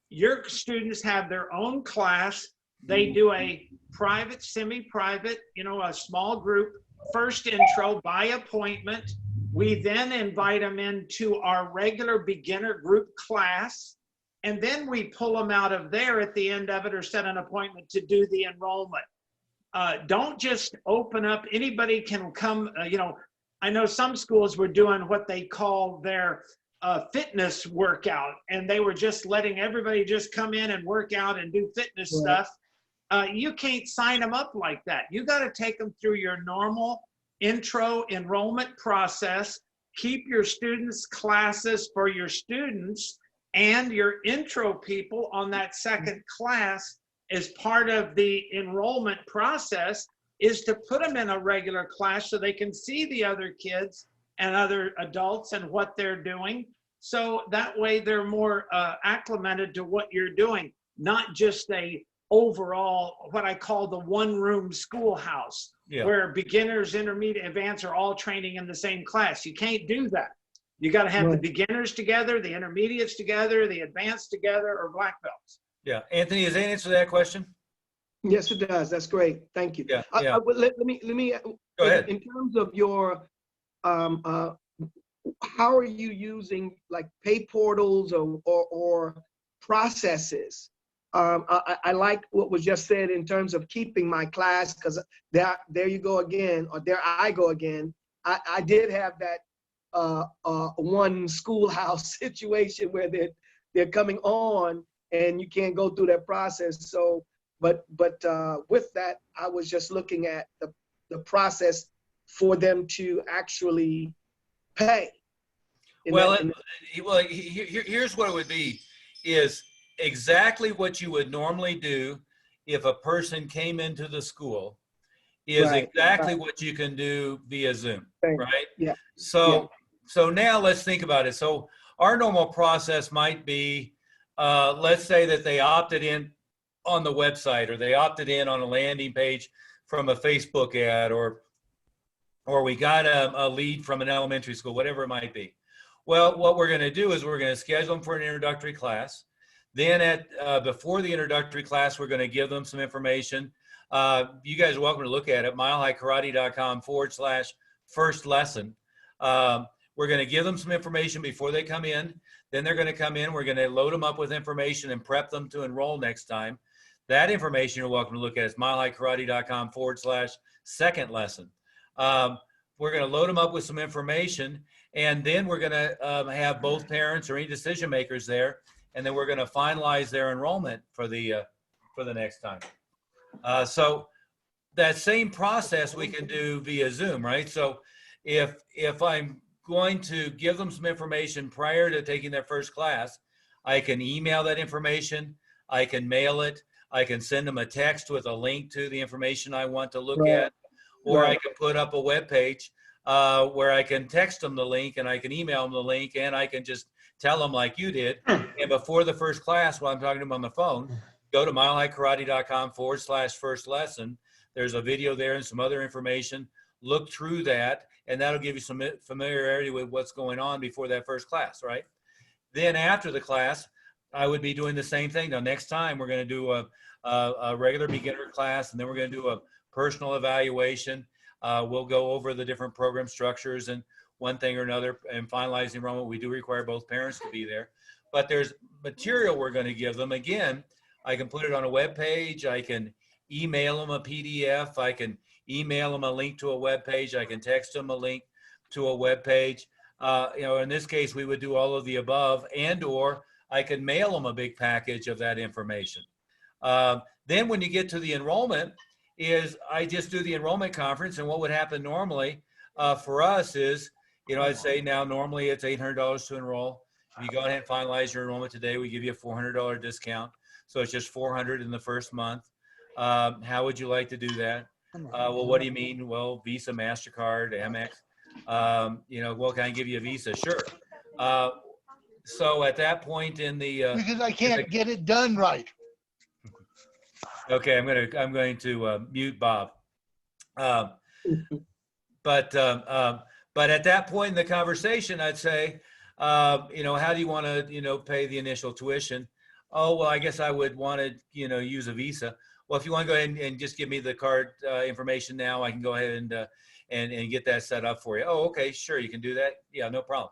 C: Your students have their own class. They do a private, semi-private, a small group, first intro by appointment. We then invite them into our regular beginner group class. And then we pull them out of there at the end of it or set an appointment to do the enrollment. Don't just open up. Anybody can come, I know some schools were doing what they call their fitness workout, and they were just letting everybody just come in and work out and do fitness stuff. You can't sign them up like that. You got to take them through your normal intro enrollment process. Keep your students' classes for your students, and your intro people on that second class as part of the enrollment process is to put them in a regular class so they can see the other kids and other adults and what they're doing. So that way they're more acclimated to what you're doing, not just a overall, what I call the one-room schoolhouse, where beginners, intermediate, advanced are all training in the same class. You can't do that. You got to have the beginners together, the intermediates together, the advanced together, or black belts.
A: Yeah, Anthony, does that answer that question?
D: Yes, it does. That's great. Thank you.
A: Yeah.
D: Let me
A: Go ahead.
D: In terms of your how are you using like pay portals or processes? I like what was just said in terms of keeping my class, because there you go again, or there I go again. I did have that one schoolhouse situation where they're coming on and you can't go through that process. So, but with that, I was just looking at the process for them to actually pay.
A: Here's what it would be, is exactly what you would normally do if a person came into the school is exactly what you can do via Zoom, right?
D: Yeah.
A: So now let's think about it. So our normal process might be, let's say that they opted in on the website, or they opted in on a landing page from a Facebook ad, or we got a lead from an elementary school, whatever it might be. Well, what we're going to do is we're going to schedule them for an introductory class. Then before the introductory class, we're going to give them some information. You guys are welcome to look at it, milehighkarate.com/first lesson. We're going to give them some information before they come in. Then they're going to come in. We're going to load them up with information and prep them to enroll next time. That information you're welcome to look at is milehighkarate.com/second lesson. We're going to load them up with some information, and then we're going to have both parents or any decision makers there, and then we're going to finalize their enrollment for the next time. So that same process we can do via Zoom, right? So if I'm going to give them some information prior to taking their first class, I can email that information, I can mail it, I can send them a text with a link to the information I want to look at, or I can put up a web page where I can text them the link, and I can email them the link, and I can just tell them like you did. And before the first class, while I'm talking to them on the phone, go to milehighkarate.com/first lesson. There's a video there and some other information. Look through that, and that'll give you some familiarity with what's going on before that first class, right? Then after the class, I would be doing the same thing. Now, next time we're going to do a regular beginner class, and then we're going to do a personal evaluation. We'll go over the different program structures and one thing or another, and finalize enrollment. We do require both parents to be there, but there's material we're going to give them. Again, I can put it on a web page. I can email them a PDF. I can email them a link to a web page. I can text them a link to a web page. In this case, we would do all of the above, or I could mail them a big package of that information. Then when you get to the enrollment, I just do the enrollment conference, and what would happen normally for us is, I'd say now normally it's $800 to enroll. If you go ahead and finalize your enrollment today, we give you a $400 discount. So it's just $400 in the first month. How would you like to do that? Well, what do you mean? Well, Visa, MasterCard, Amex. Well, can I give you a Visa? Sure. So at that point in the
E: because I can't get it done right.
A: Okay, I'm going to mute Bob. But at that point in the conversation, I'd say, how do you want to, pay the initial tuition? Oh, well, I guess I would want to, use a Visa. Well, if you want to go ahead and just give me the card information now, I can go ahead and get that set up for you. Oh, okay, sure, you can do that. Yeah, no problem.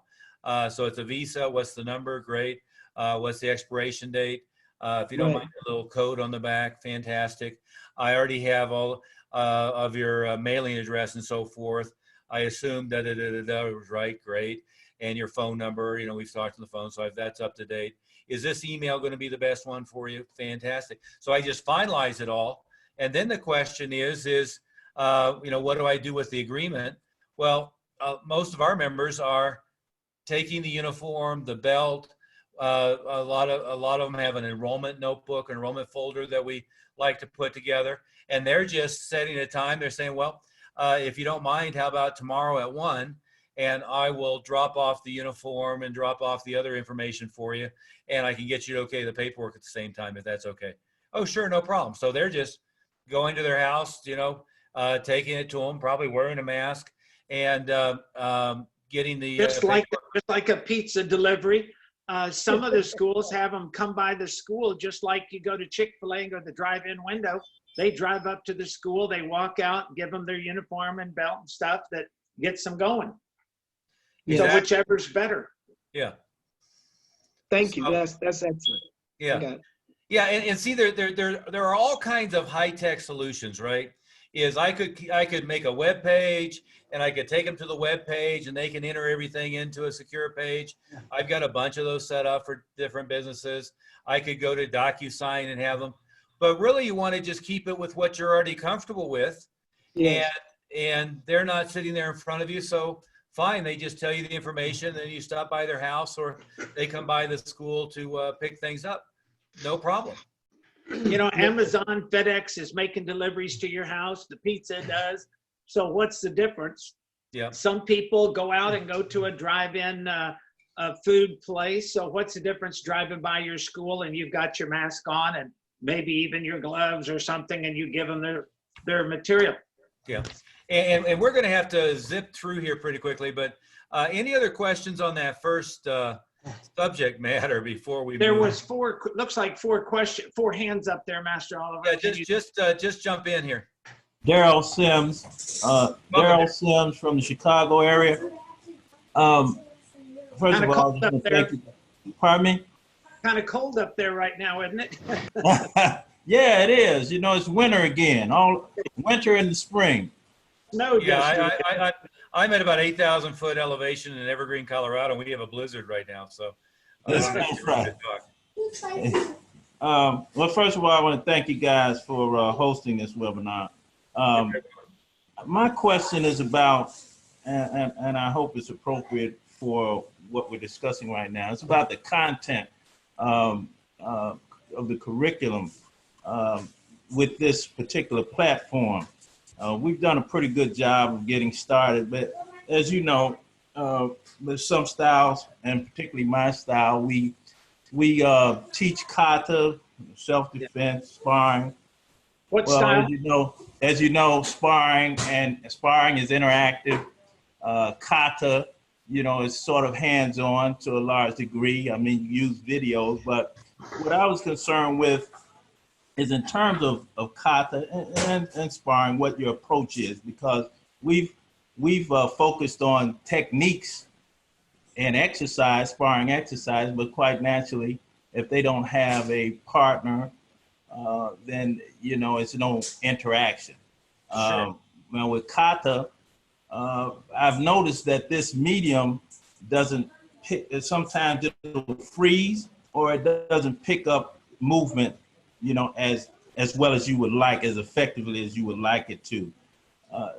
A: So it's a Visa. What's the number? Great. What's the expiration date? If you don't mind a little code on the back, fantastic. I already have all of your mailing address and so forth. I assume that was right, great. And your phone number, we've talked on the phone, so that's up to date. Is this email going to be the best one for you? Fantastic. So I just finalize it all. And then the question is, what do I do with the agreement? Well, most of our members are taking the uniform, the belt. A lot of them have an enrollment notebook, enrollment folder that we like to put together. And they're just setting a time. They're saying, well, if you don't mind, how about tomorrow at 1? And I will drop off the uniform and drop off the other information for you. And I can get you to okay the paperwork at the same time, if that's okay. Oh, sure, no problem. So they're just going to their house, taking it to them, probably wearing a mask, and getting the
C: just like a pizza delivery. Some of the schools have them come by the school, just like you go to Chick-fil-A and go to the drive-in window. They drive up to the school, they walk out, give them their uniform and belt and stuff that gets them going.
A: Exactly.
C: So whichever's better.
A: Yeah.
D: Thank you. That's excellent.
A: Yeah. Yeah, and see, there are all kinds of high-tech solutions, right? I could make a web page, and I could take them to the web page, and they can enter everything into a secure page. I've got a bunch of those set up for different businesses. I could go to DocuSign and have them, but really you want to just keep it with what you're already comfortable with. Yes. And they're not sitting there in front of you, so fine, they just tell you the information, then you stop by their house, or they come by the school to pick things up. No problem.
C: Amazon, FedEx is making deliveries to your house. The pizza does. So what's the difference?
A: Yeah.
C: Some people go out and go to a drive-in food place. So what's the difference driving by your school and you've got your mask on and maybe even your gloves or something, and you give them their material?
A: Yeah. And we're going to have to zip through here pretty quickly, but any other questions on that first subject matter before we
C: There
A: move
C: was looks like four hands up there, Master Oliver.
A: Yeah, just jump in here.
F: Daryl Sims, Sims from the Chicago area. First of all, I just thank you. Pardon me?
C: Kind of cold up there right now, isn't it?
F: Yeah, it is. It's winter again. All winter in the spring.
C: No,
A: yeah, I'm at about 8,000 foot elevation in Evergreen, Colorado. We have a blizzard right now, so.
F: That's right. Well, first of all, I want to thank you guys for hosting this webinar. My question is about, and I hope it's appropriate for what we're discussing right now. It's about the content of the curriculum with this particular platform. We've done a pretty good job of getting started, but as you know, there's some styles, and particularly my style, we teach kata, self-defense, sparring.
C: What style?
F: As you know, sparring is interactive. Kata, is sort of hands-on to a large degree. I mean, you use videos, but what I was concerned with is in terms of kata and sparring, what your approach is, because we've focused on techniques and exercise, sparring exercise, but quite naturally, if they don't have a partner, then it's no interaction.
C: Sure.
F: now with kata, I've noticed that this medium doesn't pick, sometimes it'll freeze or it doesn't pick up movement, you know, as well as you would like, as effectively as you would like it to.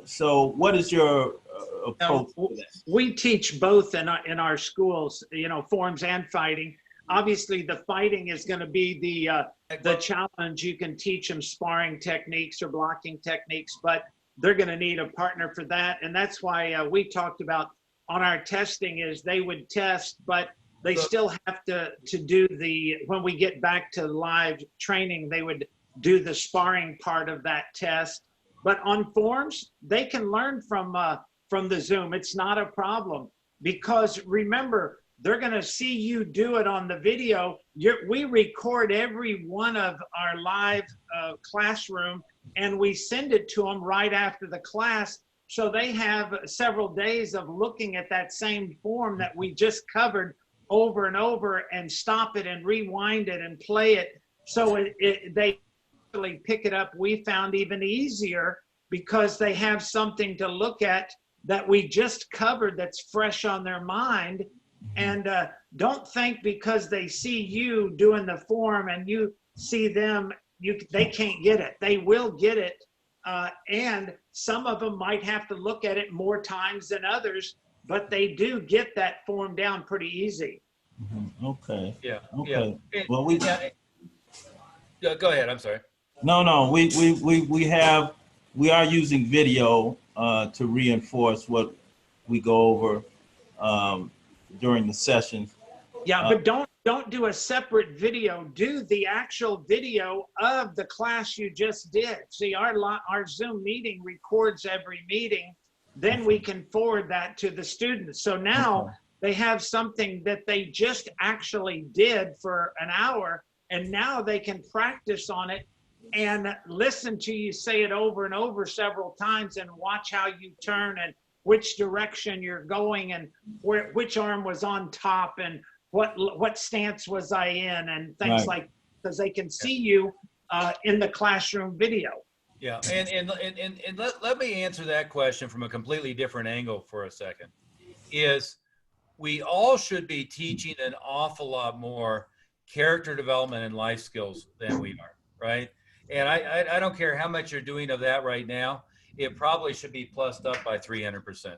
F: So what is your approach to that?
C: We teach both in our schools, you know, forms and fighting. Obviously, the fighting is going to be the challenge. You can teach them sparring techniques or blocking techniques, but they're going to need a partner for that. And that's why we talked about on our testing is they would test, but they still have to do when we get back to live training, they would do the sparring part of that test. But on forms, they can learn from the Zoom. It's not a problem because remember, they're going to see you do it on the video. We record every one of our live classroom and we send it to them right after the class. So they have several days of looking at that same form that we just covered over and over and stop it and rewind it and play it. So they really pick it up. We found even easier because they have something to look at that we just covered that's fresh on their mind. And don't think because they see you doing the form and you see them, they can't get it. They will get it. And some of them might have to look at it more times than others, but they do get that form down pretty easy.
F: Mm-hmm. Okay.
A: Yeah.
F: Okay.
A: Yeah.
F: Well,
A: Yeah, go ahead. I'm sorry.
F: No. We are using video to reinforce what we go over during the session.
C: Yeah, but don't do a separate video. Do the actual video of the class you just did. See, our Zoom meeting records every meeting. Then we can forward that to the students. So now they have something that they just actually did for an hour, and now they can practice on it and listen to you say it over and over several times and watch how you turn and which direction you're going and which arm was on top and what stance was I in and things like, because they can see you in the classroom video.
A: Yeah, and let me answer that question from a completely different angle for a second. Is we all should be teaching an awful lot more character development and life skills than we are, right? And I don't care how much you're doing of that right now, it probably should be plussed up by 300%.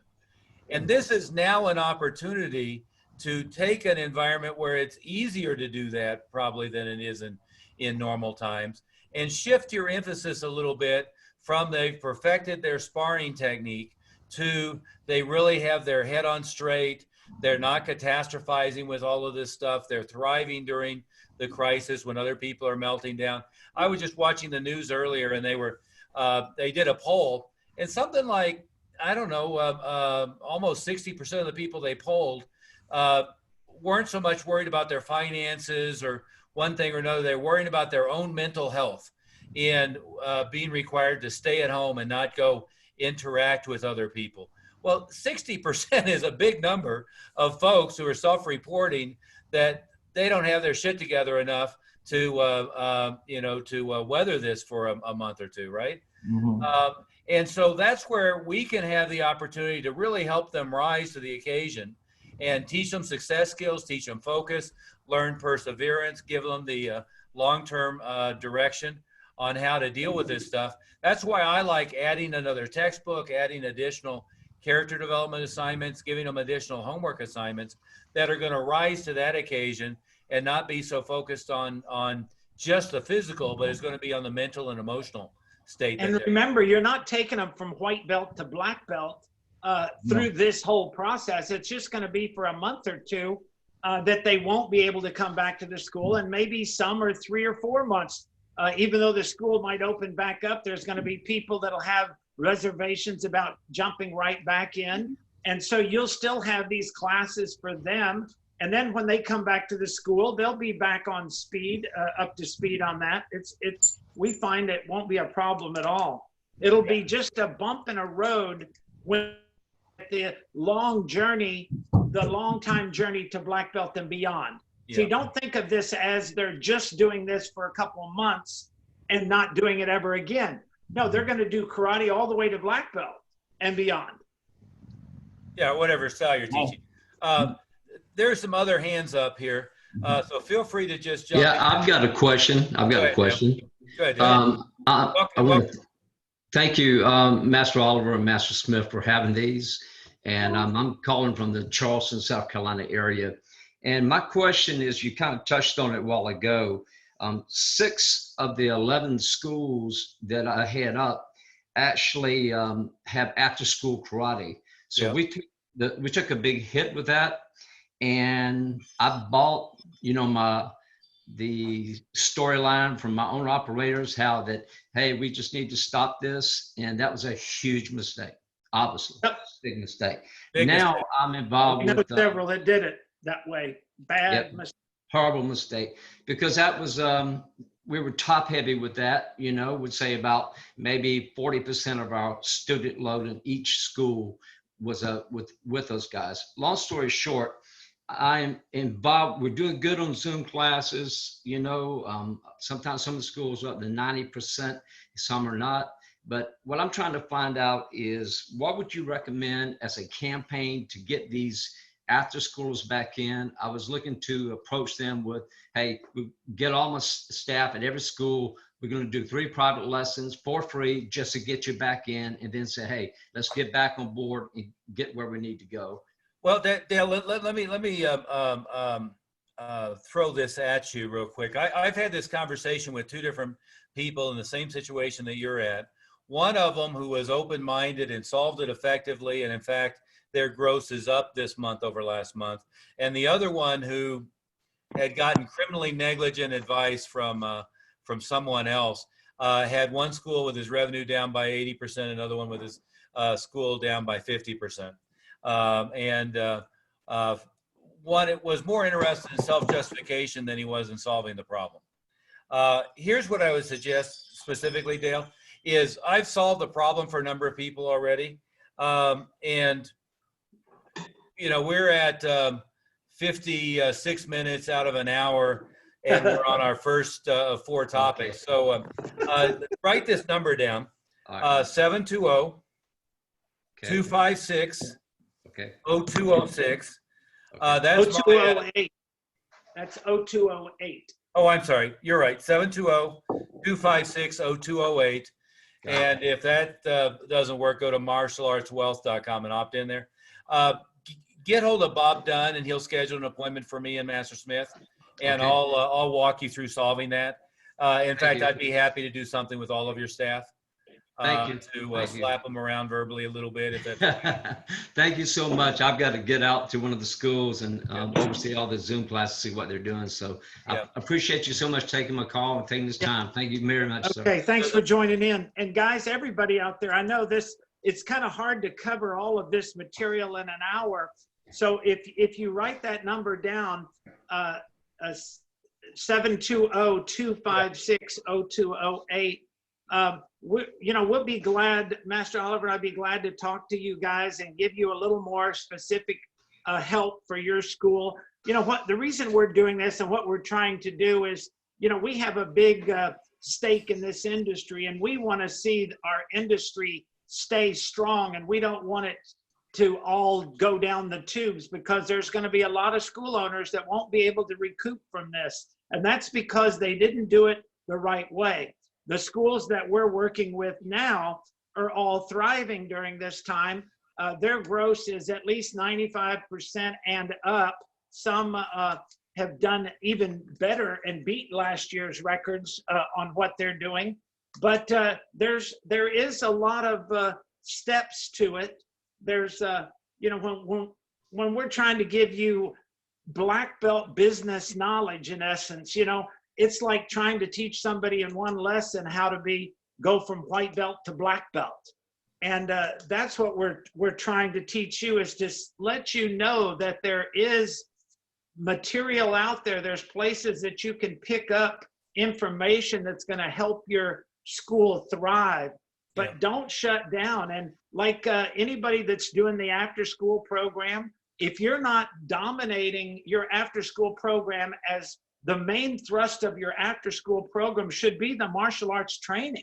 A: And this is now an opportunity to take an environment where it's easier to do that probably than it is in normal times, and shift your emphasis a little bit from they've perfected their sparring technique to they really have their head on straight. They're not catastrophizing with all of this stuff. They're thriving during the crisis when other people are melting down. I was just watching the news earlier and they did a poll and something like, I don't know, almost 60% of the people they polled weren't so much worried about their finances or one thing or another. They're worrying about their own mental health and being required to stay at home and not go interact with other people. Well, 60% is a big number of folks who are self-reporting that they don't have their shit together enough to weather this for a month or two, right? Mm-hmm. And so that's where we can have the opportunity to really help them rise to the occasion and teach them success skills, teach them focus, learn perseverance, give them the long-term direction on how to deal with this stuff. That's why I like adding another textbook, adding additional character development assignments, giving them additional homework assignments that are going to rise to that occasion and not be so focused on just the physical, but it's going to be on the mental and emotional state.
C: And remember, you're not taking them from white belt to black belt through this whole process. It's just going to be for a month or two that they won't be able to come back to the school, and maybe some are 3 or 4 months. Even though the school might open back up, there's going to be people that'll have reservations about jumping right back in. And so you'll still have these classes for them. And then when they come back to the school, they'll be back on speed, up to speed on that. We find it won't be a problem at all. It'll be just a bump in a road when the long time journey to black belt and beyond. Yeah. So you don't think of this as they're just doing this for a couple of months and not doing it ever again. No, they're going to do karate all the way to black belt and beyond.
A: Yeah, whatever style you're teaching. There's some other hands up here, so feel free to just jump in.
G: Yeah, I've got a question.
A: Go ahead, Dale.
G: I want to thank you, Master Oliver and Master Smith, for having these. And I'm calling from the Charleston, South Carolina area. And my question is, you kind of touched on it a while ago. 6 of the 11 schools that I head up actually have after-school karate. So we took a big hit with that. And I bought, the storyline from my own operators, how that, hey, we just need to stop this. And that was a huge mistake, obviously. Big mistake. Now I'm involved with
C: several that did it that way. Bad mistake.
G: Horrible mistake. Because that was, we were top heavy with that, would say about maybe 40% of our student load in each school was with those guys. Long story short, I'm involved. We're doing good on Zoom classes. Sometimes some of the schools are up to 90%, some are not. But what I'm trying to find out is, what would you recommend as a campaign to get these after schools back in? I was looking to approach them with, hey, we get all my staff at every school. We're going to do 3 private lessons for free just to get you back in, and then say, hey, let's get back on board and get where we need to go.
A: Well, Dale, let me throw this at you real quick. I've had this conversation with 2 different people in the same situation that you're at. One of them who was open-minded and solved it effectively, and in fact, their gross is up this month over last month. And the other one who had gotten criminally negligent advice from someone else, had one school with his revenue down by 80%, another one with his school down by 50%. One, it was more interested in self-justification than he was in solving the problem. Here's what I would suggest specifically, Dale, is I've solved the problem for a number of people already. We're at 56 minutes out of an hour, and we're on our first 4 topics. So write this number down, 720-256 0206. That's
C: 0208. That's 0208.
A: Oh, I'm sorry. You're right. 720-256-0208. And if that doesn't work, go to martialartswealth.com and opt in there. Get hold of Bob Dunn, and he'll schedule an appointment for me and Master Smith, and I'll walk you through solving that. In fact, I'd be happy to do something with all of your staff. To slap them around verbally a little bit. If that's
G: Thank you so much. I've got to get out to one of the schools and oversee all the Zoom classes, see what they're doing. So I appreciate you so much taking my call and taking this time. Thank you very much, sir.
C: Okay, thanks for joining in. And guys, everybody out there, I know it's kind of hard to cover all of this material in an hour. So if you write that number down, 720-256-0208, we'll be glad, Master Oliver, I'd be glad to talk to you guys and give you a little more specific help for your school. The reason we're doing this and what we're trying to do is, we have a big stake in this industry, and we want to see our industry stay strong, and we don't want it to all go down the tubes, because there's going to be a lot of school owners that won't be able to recoup from this. And that's because they didn't do it the right way. The schools that we're working with now are all thriving during this time. Their gross is at least 95% and up. Some have done even better and beat last year's records on what they're doing. But there is a lot of steps to it. There's, when we're trying to give you black belt business knowledge, in essence, it's like trying to teach somebody in one lesson how to go from white belt to black belt. And that's what we're trying to teach you, is to let you know that there is material out there. There's places that you can pick up information that's going to help your school thrive, but don't shut down. And like anybody that's doing the after school program, if you're not dominating your after school program, as the main thrust of your after school program should be the martial arts training.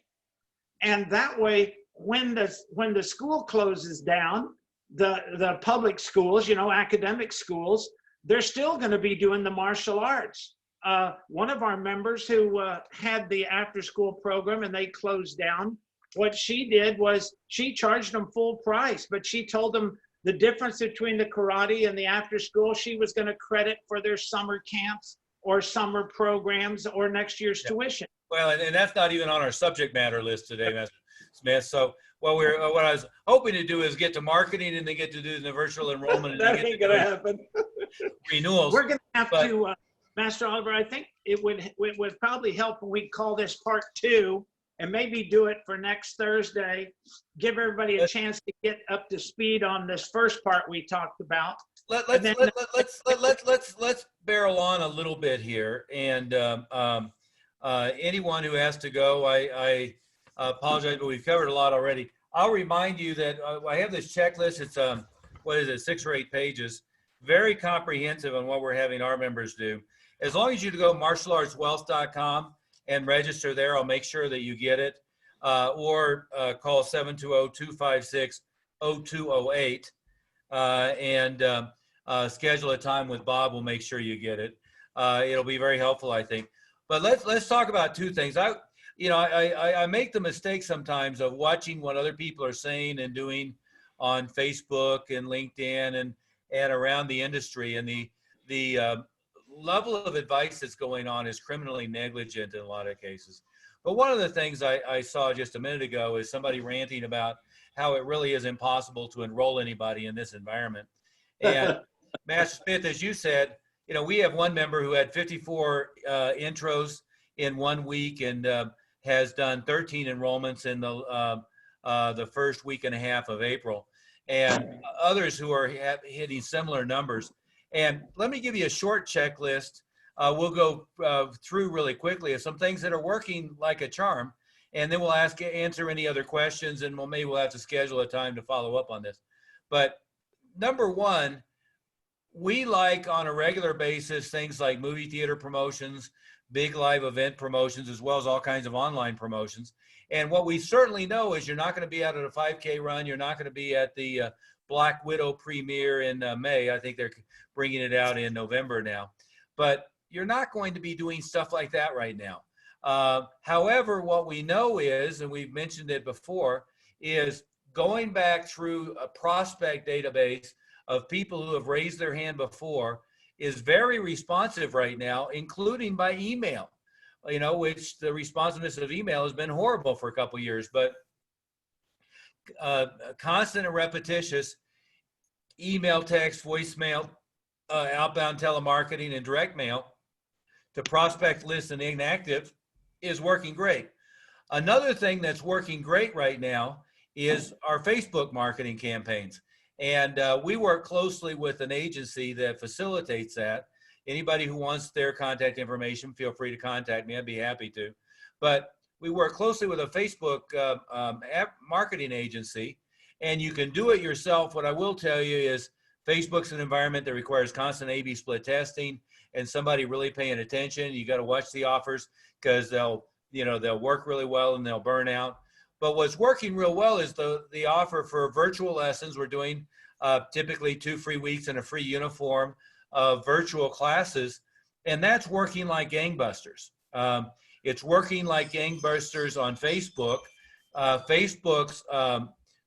C: And that way, when the school closes down, the public schools, academic schools, they're still going to be doing the martial arts. One of our members who had the after-school program and they closed down, what she did was she charged them full price, but she told them the difference between the karate and the after-school, she was going to credit for their summer camps or summer programs or next year's tuition.
A: Well, and that's not even on our subject matter list today, Mr. Smith. So what I was hoping to do is get to marketing and then get to do the virtual enrollment. And
C: That ain't going to happen.
A: Renewals.
C: We're going to have to, Master Oliver, I think it would probably help when we call this part 2 and maybe do it for next Thursday. Give everybody a chance to get up to speed on this first part we talked about.
A: Let's barrel on a little bit here, and anyone who has to go, I apologize, but we've covered a lot already. I'll remind you that I have this checklist. It's 6 or 8 pages, very comprehensive on what we're having our members do. As long as you go martialartswealth.com and register there, I'll make sure that you get it, or call 720-256-0208 and schedule a time with Bob. We'll make sure you get it. It'll be very helpful, I think. But let's talk about 2 things. I make the mistake sometimes of watching what other people are saying and doing on Facebook and LinkedIn and around the industry, and the level of advice that's going on is criminally negligent in a lot of cases. But one of the things I saw just a minute ago is somebody ranting about how it really is impossible to enroll anybody in this environment. And Master Smith, as you said, we have one member who had 54 intros in 1 week and has done 13 enrollments in the first week and a half of April, and others who are hitting similar numbers. And let me give you a short checklist. We'll go through really quickly of some things that are working like a charm, and then we'll answer any other questions, and maybe we'll have to schedule a time to follow up on this. But number 1, we like on a regular basis things like movie theater promotions, big live event promotions, as well as all kinds of online promotions. And what we certainly know is you're not going to be out at a 5K run. You're not going to be at the Black Widow premiere in May. I think they're bringing it out in November now. But you're not going to be doing stuff like that right now. However, what we know is, and we've mentioned it before, is going back through a prospect database of people who have raised their hand before is very responsive right now, including by email, which the responsiveness of email has been horrible for a couple of years. But constant and repetitious email, text, voicemail, outbound telemarketing, and direct mail to prospect lists and inactive is working great. Another thing that's working great right now is our Facebook marketing campaigns. And we work closely with an agency that facilitates that. Anybody who wants their contact information, feel free to contact me. I'd be happy to. But we work closely with a Facebook marketing agency, and you can do it yourself. What I will tell you is Facebook's an environment that requires constant A/B split testing and somebody really paying attention. You got to watch the offers because they'll work really well and they'll burn out. But what's working real well is the offer for virtual lessons. We're doing typically 2 free weeks and a free uniform of virtual classes, and that's working like gangbusters. It's working like gangbusters on Facebook. Facebook's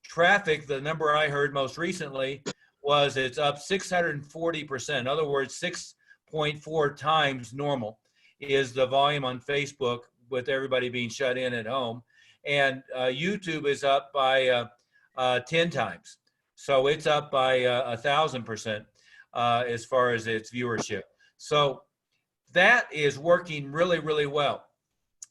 A: traffic, the number I heard most recently, was it's up 640%. In other words, 6.4 times normal is the volume on Facebook with everybody being shut in at home. And YouTube is up by 10 times. So it's up by 1,000% as far as its viewership. So that is working really, really well.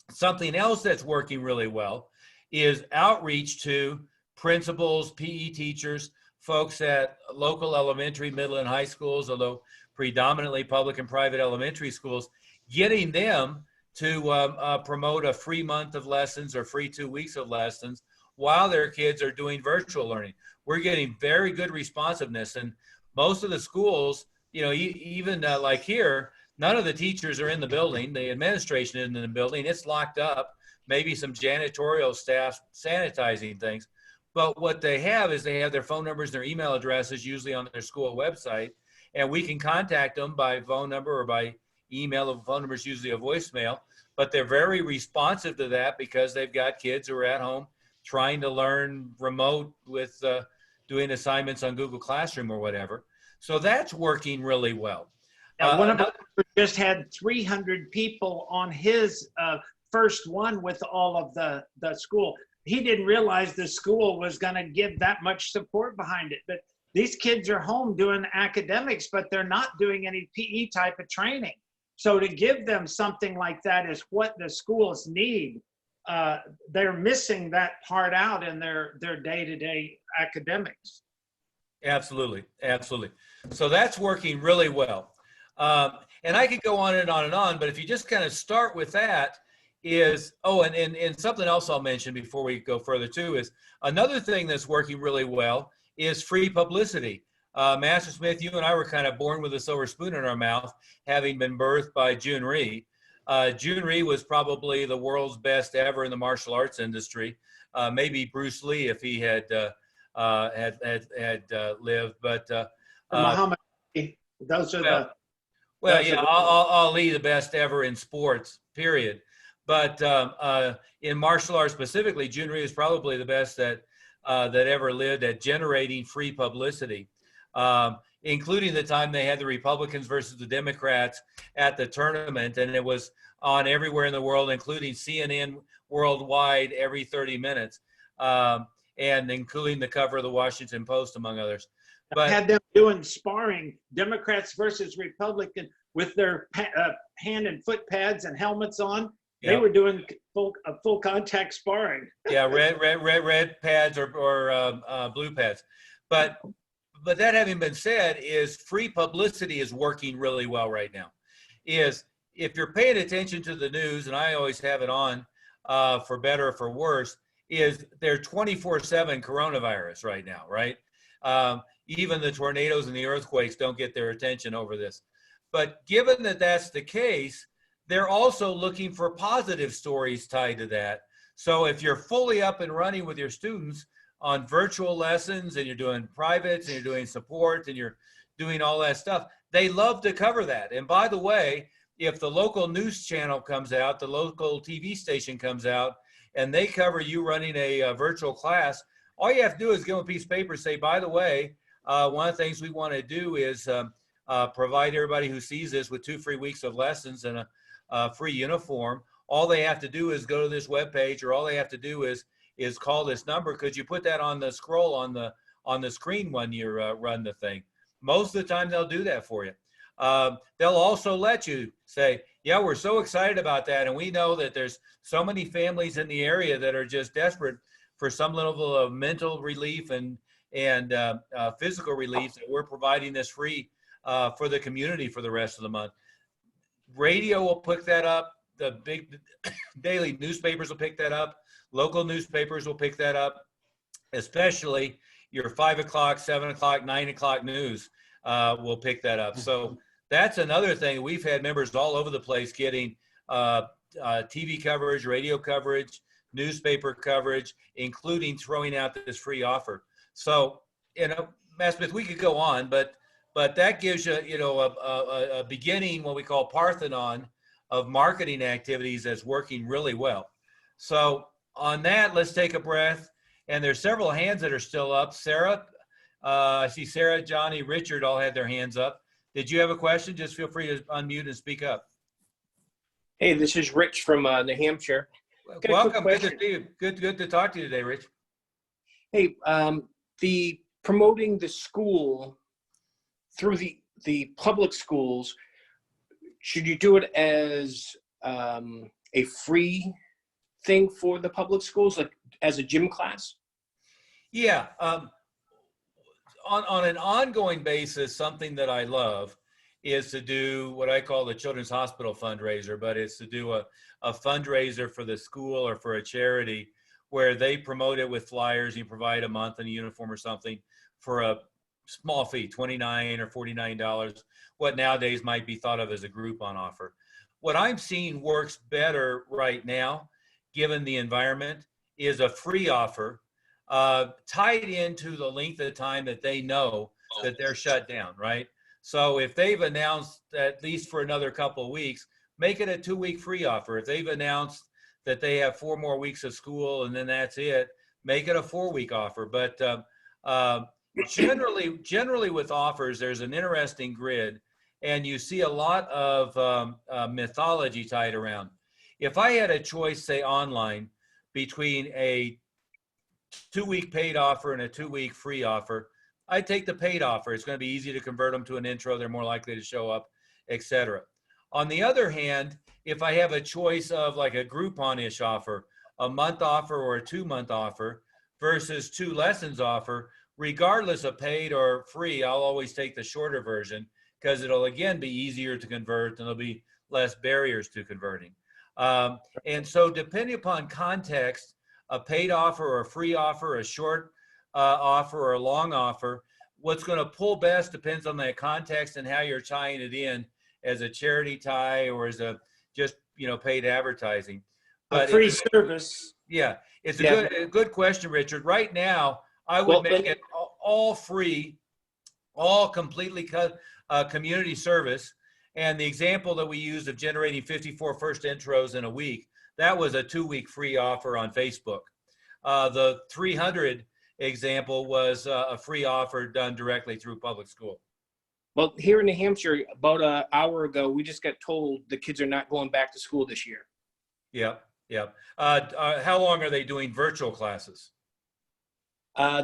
A: Something else that's working really well is outreach to principals, PE teachers, folks at local elementary, middle, and high schools, although predominantly public and private elementary schools, getting them to promote a free month of lessons or free 2 weeks of lessons while their kids are doing virtual learning. We're getting very good responsiveness, and most of the schools, even like here, none of the teachers are in the building. The administration isn't in the building. It's locked up. maybe some janitorial staff sanitizing things. But what they have is they have their phone numbers, their email addresses, usually on their school website, and we can contact them by phone number or by email. The phone number is usually a voicemail, but they're very responsive to that because they've got kids who are at home trying to learn remote with doing assignments on Google Classroom or whatever. So that's working really well.
C: One of our members just had 300 people on his first one with all of the school. He didn't realize the school was going to give that much support behind it. But these kids are home doing academics, but they're not doing any PE type of training. So to give them something like that is what the schools need. They're missing that part out in their day-to-day academics.
A: Absolutely, absolutely. So that's working really well. And I could go on and on and on, but if you just kind of start with that is, and something else I'll mention before we go further too is another thing that's working really well is free publicity. Master Smith, you and I were kind of born with a silver spoon in our mouth, having been birthed by June Rhee. June Rhee was probably the world's best ever in the martial arts industry. Maybe Bruce Lee if he had lived, but
C: Muhammad Ali, those are
A: Ali the best ever in sports, period. But in martial arts specifically, June Rhee is probably the best that ever lived at generating free publicity, including the time they had the Republicans versus the Democrats at the tournament, and it was on everywhere in the world, including CNN worldwide every 30 minutes, and including the cover of the Washington Post, among others. But
C: had them doing sparring, Democrats versus Republican, with their hand and foot pads and helmets on. They were doing full contact sparring.
A: Yeah, red pads or blue pads. But that having been said, is free publicity is working really well right now. Is if you're paying attention to the news, and I always have it on for better or for worse, is they're 24/7 coronavirus right now, right? Even the tornadoes and the earthquakes don't get their attention over this. But given that that's the case, they're also looking for positive stories tied to that. So if you're fully up and running with your students on virtual lessons and you're doing privates and you're doing support and you're doing all that stuff, they love to cover that. And by the way, if the local news channel comes out, the local TV station comes out, and they cover you running a virtual class, all you have to do is give them a piece of paper and say, by the way, one of the things we want to do is provide everybody who sees this with 2 free weeks of lessons and a free uniform. All they have to do is go to this webpage, or all they have to do is call this number. Could you put that on the scroll on the screen when you run the thing? Most of the time they'll do that for you. They'll also let you say, yeah, we're so excited about that, and we know that there's so many families in the area that are just desperate for some level of mental relief and physical relief, that we're providing this free for the community for the rest of the month. Radio will pick that up. The big daily newspapers will pick that up. Local newspapers will pick that up, especially your 5 o'clock, 7 o'clock, 9 o'clock news will pick that up. So that's another thing. We've had members all over the place getting TV coverage, radio coverage, newspaper coverage, including throwing out this free offer. So, Matt Smith, we could go on, but that gives you, a beginning, what we call Parthenon of marketing activities that's working really well. So on that, let's take a breath. And there's several hands that are still up. Sarah, I see Sarah, Johnny, Richard all had their hands up. Did you have a question? Just feel free to unmute and speak up.
H: Hey, this is Rich from New Hampshire.
A: Welcome. Good to see you. Good to talk to you today, Rich.
H: Hey, the promoting the school through the public schools, should you do it as a free thing for the public schools, like as a gym class?
A: Yeah. On an ongoing basis, something that I love is to do what I call the Children's Hospital fundraiser, but it's to do a fundraiser for the school or for a charity where they promote it with flyers. You provide a month and a uniform or something for a small fee, $29 or $49, what nowadays might be thought of as a Groupon offer. What I'm seeing works better right now given the environment, is a free offer tied into the length of time that they know that they're shut down, right? So if they've announced at least for another couple of weeks, make it a 2-week free offer. If they've announced that they have 4 more weeks of school and then that's it, make it a 4-week offer. But generally with offers, there's an interesting grid, and you see a lot of mythology tied around. If I had a choice, say online, between a 2-week paid offer and a 2-week free offer, I'd take the paid offer. It's going to be easy to convert them to an intro. They're more likely to show up, etc. On the other hand, if I have a choice of like a Groupon-ish offer, a month offer or a 2-month offer versus 2 lessons offer, regardless of paid or free, I'll always take the shorter version because it'll again be easier to convert and there'll be less barriers to converting. And so depending upon context, a paid offer or a free offer, a short offer or a long offer, what's going to pull best depends on the context and how you're tying it in as a charity tie or as a just, you know, paid advertising. But
H: a free service.
A: Yeah, it's a good question, Richard. Right now, I would make it all free, all completely community service. And the example that we used of generating 54 first intros in a week, that was a 2-week free offer on Facebook. The 300 example was a free offer done directly through public school.
H: Well, here in New Hampshire, about an hour ago, we just got told the kids are not going back to school this year.
A: Yep. How long are they doing virtual classes?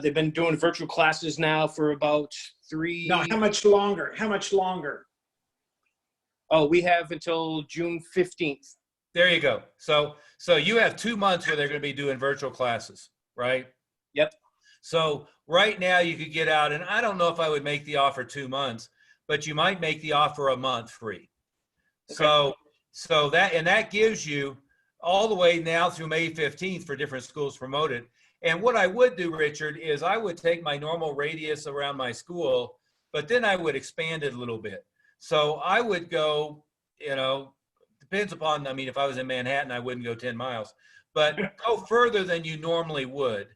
H: They've been doing virtual classes now for about 3.
C: No, how much longer? How much longer?
H: Oh, we have until June 15th.
A: There you go. So you have 2 months where they're going to be doing virtual classes, right?
H: Yep.
A: So right now you could get out, and I don't know if I would make the offer 2 months, but you might make the offer a month free. Okay. So that gives you all the way now through May 15th for different schools promoted. And what I would do, Richard, is I would take my normal radius around my school, but then I would expand it a little bit. So I would go, you know, depends upon, I mean, if I was in Manhattan, I wouldn't go 10 miles, but go further than you normally would.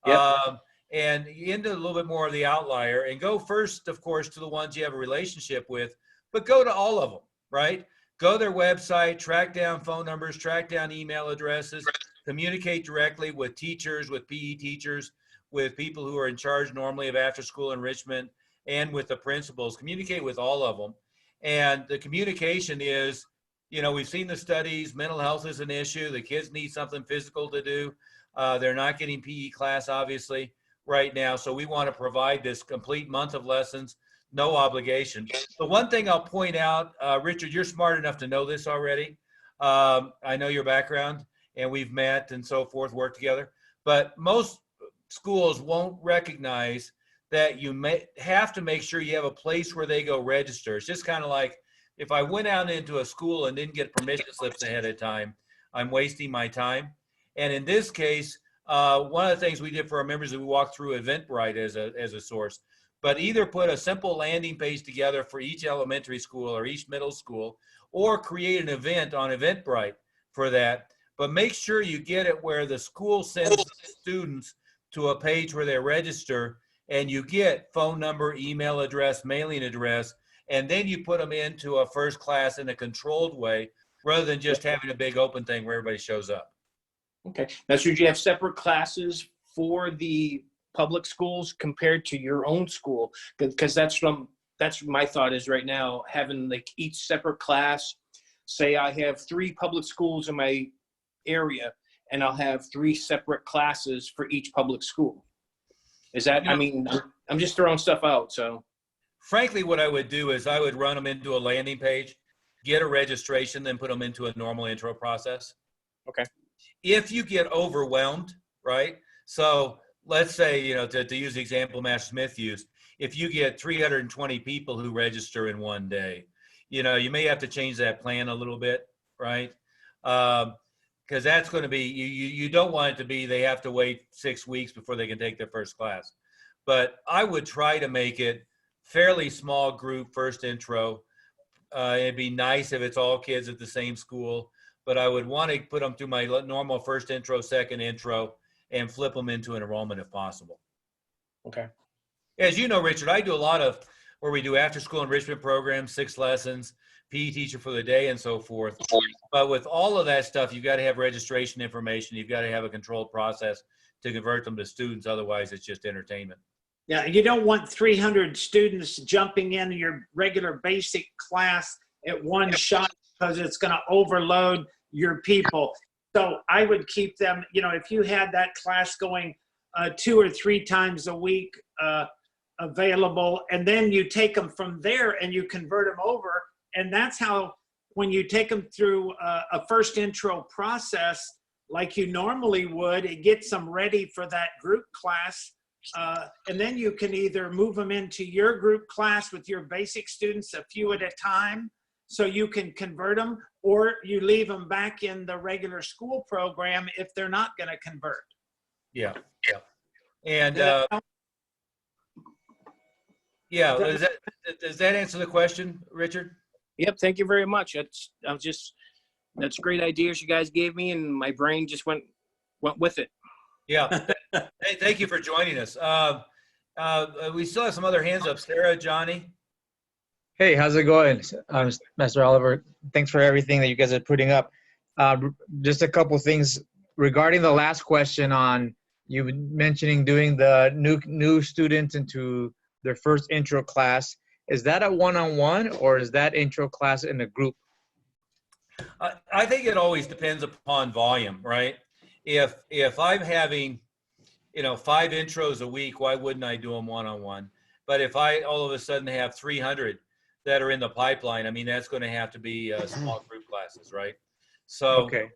A: Yep. And into a little bit more of the outlier, and go first, of course, to the ones you have a relationship with, but go to all of them, right? Go to their website, track down phone numbers, track down email addresses, communicate directly with teachers, with PE teachers, with people who are in charge normally of after school enrichment, and with the principals. Communicate with all of them. And the communication is, you know, we've seen the studies, mental health is an issue. The kids need something physical to do. They're not getting PE class, obviously, right now. So we want to provide this complete month of lessons, no obligation. The one thing I'll point out, Richard, you're smart enough to know this already. I know your background, and we've met and so forth, worked together. But most schools won't recognize that you may have to make sure you have a place where they go register. It's just kind of like if I went out into a school and didn't get permission slips ahead of time, I'm wasting my time. And in this case, one of the things we did for our members is we walked through Eventbrite as a source, but either put a simple landing page together for each elementary school or each middle school, or create an event on Eventbrite for that. But make sure you get it where the school sends the students to a page where they register, and you get phone number, email address, mailing address, and then you put them into a first class in a controlled way rather than just having a big open thing where everybody shows up.
H: Okay. Now, should you have separate classes for the public schools compared to your own school? Because that's my thought is right now, having like each separate class. Say I have 3 public schools in my area, and I'll have 3 separate classes for each public school. Is that, I mean, I'm just throwing stuff out, so.
A: Frankly, what I would do is I would run them into a landing page, get a registration, then put them into a normal intro process.
H: Okay.
A: If you get overwhelmed, right? So let's say, you know, to use the example Master Smith used, if you get 320 people who register in one day, you know, you may have to change that plan a little bit, right? Because that's going to be, you don't want it to be they have to wait 6 weeks before they can take their first class. But I would try to make it fairly small group first intro. It'd be nice if it's all kids at the same school, but I would want to put them through my normal first intro, second intro, and flip them into an enrollment if possible.
H: Okay.
A: As you know, Richard, I do a lot of where we do after school enrichment programs, 6 lessons, PE teacher for the day, and so forth. But with all of that stuff, you've got to have registration information. You've got to have a controlled process to convert them to students. Otherwise, it's just entertainment.
C: Yeah, you don't want 300 students jumping in your regular basic class at one shot because it's going to overload your people. So I would keep them, you know, if you had that class going 2 or 3 times a week available, and then you take them from there and you convert them over. And that's how, when you take them through a first intro process, like you normally would, it gets them ready for that group class. And then you can either move them into your group class with your basic students a few at a time, so you can convert them, or you leave them back in the regular school program if they're not going to convert.
A: Yeah, yeah. And yeah, does that answer the question, Richard?
H: Yep. Thank you very much. That's great ideas you guys gave me, and my brain just went with it.
A: Yeah. Hey, thank you for joining us. We still have some other hands up. Sarah, Johnny.
I: Hey, how's it going, Master Oliver? Thanks for everything that you guys are putting up. Just a couple things regarding the last question on you mentioning doing the new students into their first intro class. Is that a one-on-one or is that intro class in a group?
A: I think it always depends upon volume, right? If I'm having, 5 intros a week, why wouldn't I do them one-on-one? But if I all of a sudden have 300 that are in the pipeline, I mean, that's going to have to be small group classes, right? So,
I: okay.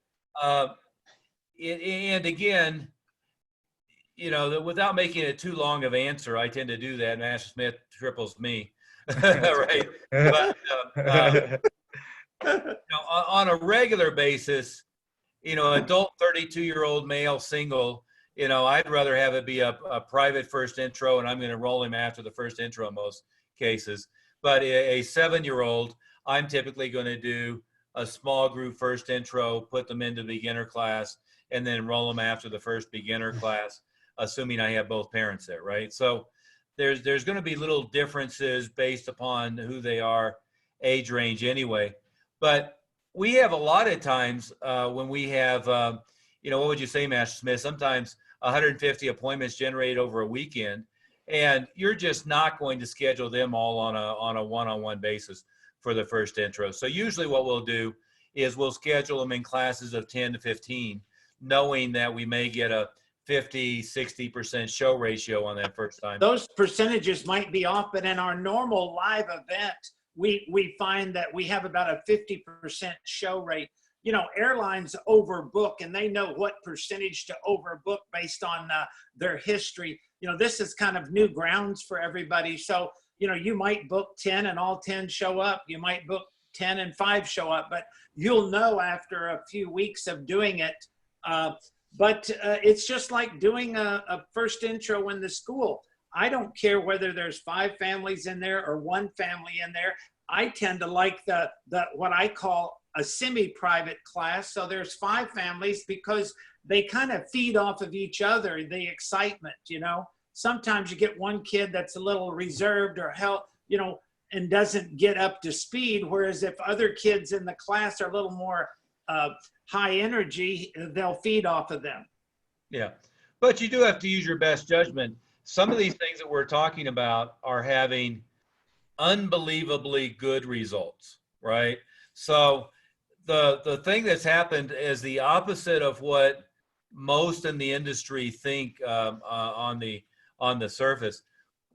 A: And again, without making it too long of an answer, I tend to do that. Master Smith triples me, right? But on a regular basis, adult 32-year-old male single, I'd rather have it be a private first intro, and I'm going to roll him after the first intro in most cases. But a 7-year-old, I'm typically going to do a small group first intro, put them into beginner class, and then roll them after the first beginner class, assuming I have both parents there, right? So there's going to be little differences based upon who they are, age range anyway. But we have a lot of times when we have, what would you say, Master Smith? Sometimes 150 appointments generated over a weekend, and you're just not going to schedule them all on a one-on-one basis for the first intro. So usually what we'll do is we'll schedule them in classes of 10 to 15, knowing that we may get a 50-60% show ratio on that first time.
C: Those percentages might be off, but in our normal live event, we find that we have about a 50% show rate. Airlines overbook, and they know what percentage to overbook based on their history. This is kind of new grounds for everybody. So, you might book 10 and all 10 show up. You might book 10 and 5 show up, but you'll know after a few weeks of doing it. But it's just like doing a first intro in the school. I don't care whether there's 5 families in there or 1 family in there. I tend to like the what I call a semi-private class. So there's 5 families because they kind of feed off of each other, the excitement, Sometimes you get one kid that's a little reserved or and doesn't get up to speed. Whereas if other kids in the class are a little more high energy, they'll feed off of them.
A: Yeah, but you do have to use your best judgment. Some of these things that we're talking about are having unbelievably good results, right? So the thing that's happened is the opposite of what most in the industry think on the surface.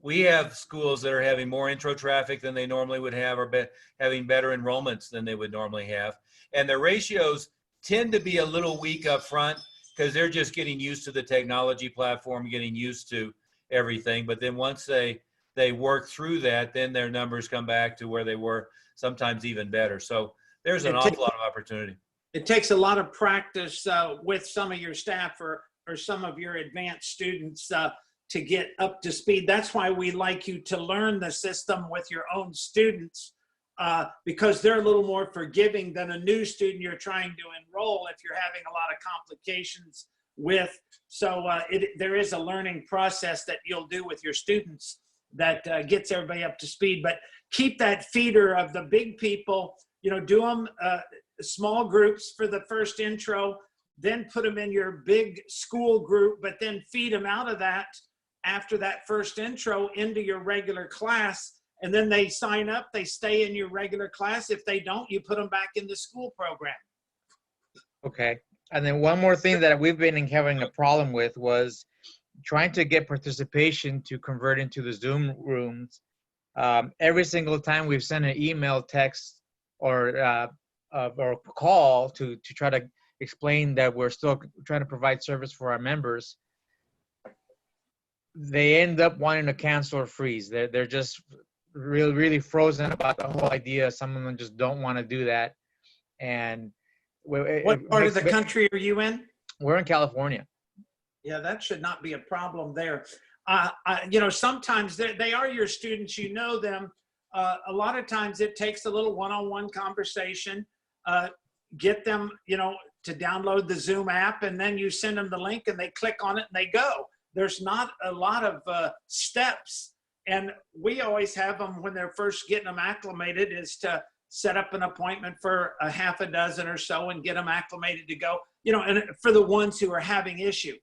A: We have schools that are having more intro traffic than they normally would have, or having better enrollments than they would normally have. And the ratios tend to be a little weak up front because they're just getting used to the technology platform, getting used to everything. But then once they work through that, then their numbers come back to where they were, sometimes even better. So there's an awful lot of opportunity.
C: It takes a lot of practice with some of your staff or some of your advanced students to get up to speed. That's why we like you to learn the system with your own students because they're a little more forgiving than a new student you're trying to enroll if you're having a lot of complications with. So there is a learning process that you'll do with your students that gets everybody up to speed. But keep that feeder of the big people, do them small groups for the first intro, then put them in your big school group, but then feed them out of that after that first intro into your regular class. And then they sign up, they stay in your regular class. If they don't, you put them back in the school program.
I: Okay. And then one more thing that we've been having a problem with was trying to get participation to convert into the Zoom rooms. Every single time we've sent an email, text, or call to try to explain that we're still trying to provide service for our members, they end up wanting to cancel or freeze. They're just really frozen about the whole idea. Some of them just don't want to do that. And
C: what part of the country are you in?
I: We're in California.
C: Yeah, that should not be a problem there. Sometimes they are your students, you know them. A lot of times it takes a little one-on-one conversation. Get them, to download the Zoom app, and then you send them the link and they click on it and they go. There's not a lot of steps. And we always have them when they're first getting them acclimated is to set up an appointment for a half a dozen or so and get them acclimated to go, and for the ones who are having issue.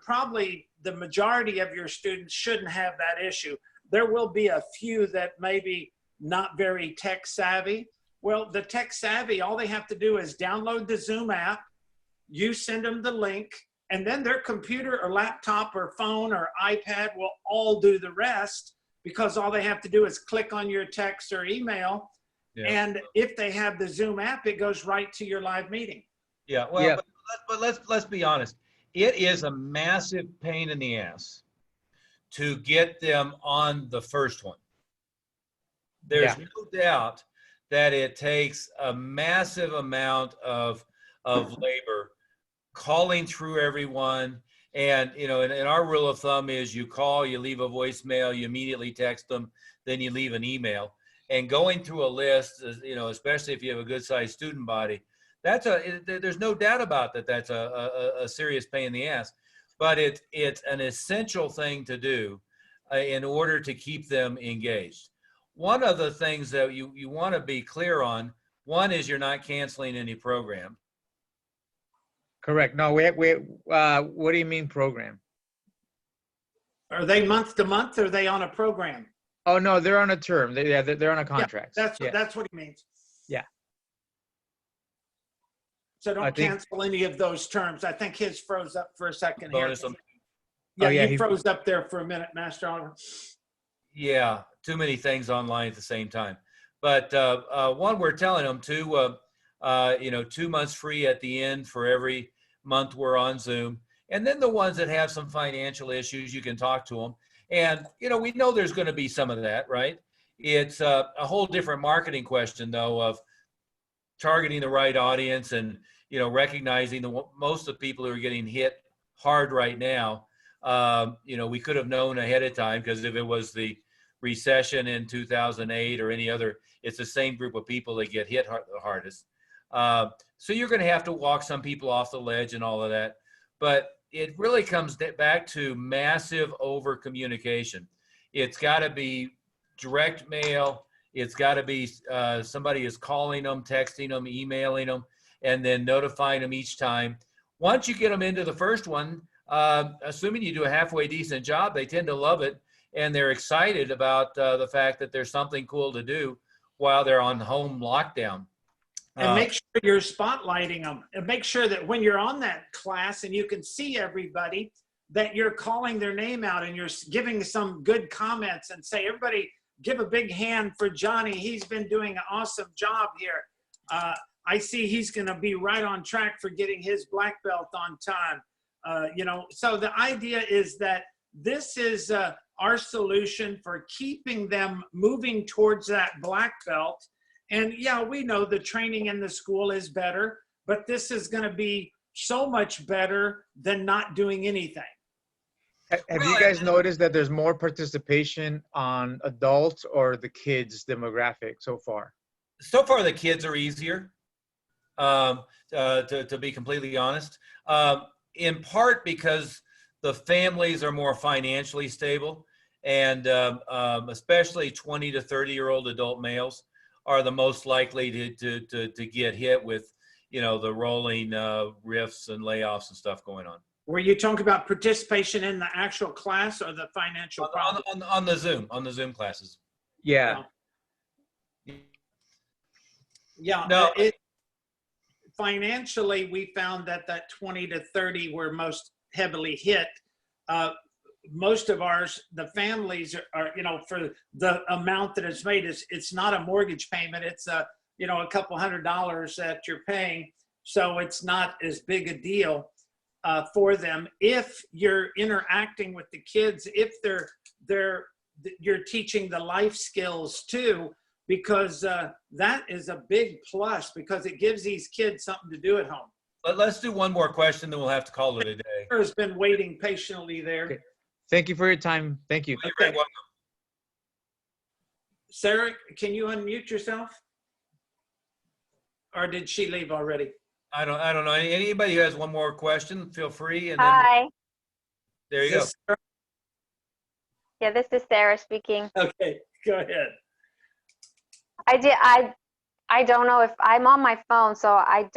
C: Probably the majority of your students shouldn't have that issue. There will be a few that maybe not very tech savvy. Well, the tech savvy, all they have to do is download the Zoom app, you send them the link, and then their computer or laptop or phone or iPad will all do the rest, because all they have to do is click on your text or email. Yeah. And if they have the Zoom app, it goes right to your live meeting.
A: Yeah, well, yeah. But let's be honest. It is a massive pain in the ass to get them on the first one. There's no doubt that it takes a massive amount of labor calling through everyone. And, and our rule of thumb is you call, you leave a voicemail, you immediately text them, then you leave an email. And going through a list, especially if you have a good sized student body, there's no doubt about that. That's a serious pain in the ass, but it's an essential thing to do in order to keep them engaged. One of the things that you want to be clear on, one is you're not canceling any program.
I: Correct. No, what do you mean program?
C: Are they month to month, or are they on a program?
I: Oh no, they're on a term. They're on a contract.
C: Yeah, that's what he means.
I: Yeah.
C: So don't cancel any of those terms. I think his froze up for a second here. Yeah, he froze up there for a minute, Master Oliver.
A: Yeah, too many things online at the same time. But one, we're telling them 2 months free at the end for every month we're on Zoom. And then the ones that have some financial issues, you can talk to them. And, we know there's going to be some of that, right? It's a whole different marketing question, though, of targeting the right audience and, recognizing most of the people who are getting hit hard right now. We could have known ahead of time, because if it was the recession in 2008 or any other, it's the same group of people that get hit the hardest. So you're going to have to walk some people off the ledge and all of that. But it really comes back to massive over communication. It's got to be direct mail. It's got to be somebody is calling them, texting them, emailing them, and then notifying them each time. Once you get them into the first one, assuming you do a halfway decent job, they tend to love it, and they're excited about the fact that there's something cool to do while they're on home lockdown.
C: And make sure you're spotlighting them, and make sure that when you're on that class and you can see everybody, that you're calling their name out and you're giving some good comments and say, everybody give a big hand for Johnny. He's been doing an awesome job here. I see he's going to be right on track for getting his black belt on time. So the idea is that this is our solution for keeping them moving towards that black belt. And yeah, we know the training in the school is better, but this is going to be so much better than not doing anything.
I: Have you guys noticed that there's more participation on adults or the kids demographic so far?
A: So far, the kids are easier, to be completely honest, in part because the families are more financially stable, and especially 20 to 30-year-old adult males are the most likely to get hit with, the rolling rifts and layoffs and stuff going on.
C: Were you talking about participation in the actual class or the financial problem?
A: On the Zoom classes.
I: Yeah.
C: Yeah.
A: No.
C: Financially, we found that 20 to 30 were most heavily hit. Most of ours, the families are, for the amount that it's made, it's not a mortgage payment. It's a couple $100 that you're paying. So it's not as big a deal for them. If you're interacting with the kids, if you're teaching the life skills too, because that is a big plus, because it gives these kids something to do at home.
A: Let's do one more question, then we'll have to call it a day.
C: Sarah has been waiting patiently there.
I: Okay. Thank you for your time. Thank you.
A: You're very welcome.
C: Sarah, can you unmute yourself? Or did she leave already?
A: I don't know. Anybody who has one more question, feel free. And then
J: Hi.
A: there you go.
C: Sarah?
J: Yeah, this is Sarah speaking.
C: Okay, go ahead.
J: I don't know if I'm on my phone, so I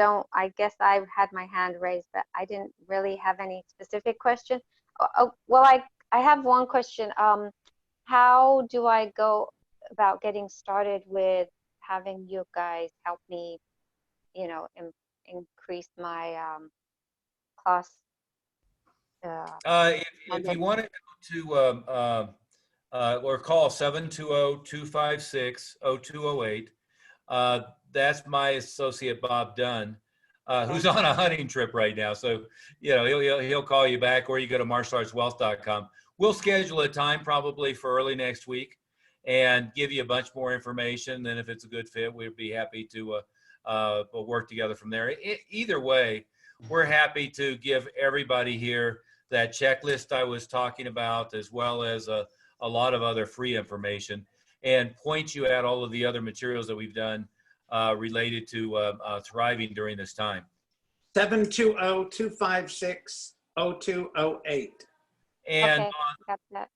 J: guess I've had my hand raised, but I didn't really have any specific question. Well, I have one question. How do I go about getting started with having you guys help me, increase my class?
A: If you want to go to or call 720-256-0208. That's my associate Bob Dunn, who's on a hunting trip right now. So he'll call you back, or you go to martialartswealth.com. We'll schedule a time probably for early next week and give you a bunch more information. Then if it's a good fit, we'd be happy to work together from there. Either way, we're happy to give everybody here that checklist I was talking about, as well as a lot of other free information, and point you at all of the other materials that we've done related to thriving during this time.
C: 720-256-0208.
A: And
J: okay, got that.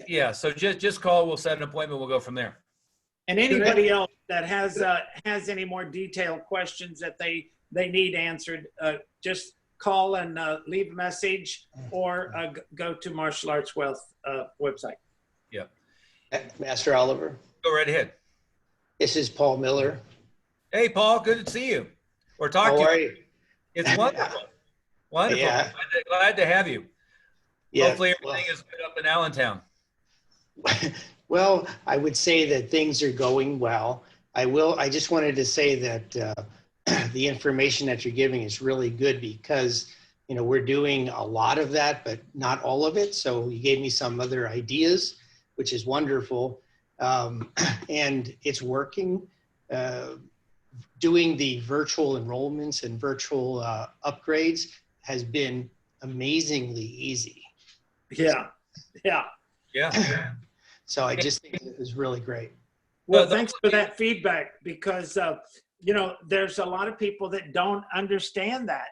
A: yeah, so just call. We'll set an appointment. We'll go from there.
C: And anybody else that has any more detailed questions that they need answered, just call and leave a message, or go to Martial Arts Wealth website.
A: Yeah.
K: Master Oliver.
A: Go right ahead.
K: This is Paul Miller.
A: Hey, Paul, good to see you. Or talk to you.
K: How are you?
A: It's wonderful. Wonderful.
K: Yeah.
A: Glad to have you.
K: Yeah,
A: Hopefully everything is good up in Allentown.
K: Well, I would say that things are going well. I just wanted to say that the information that you're giving is really good, because we're doing a lot of that, but not all of it. So you gave me some other ideas, which is wonderful. And it's working. Doing the virtual enrollments and virtual upgrades has been amazingly easy.
C: Yeah.
K: So I just think it was really great.
C: Well, thanks for that feedback, because there's a lot of people that don't understand that.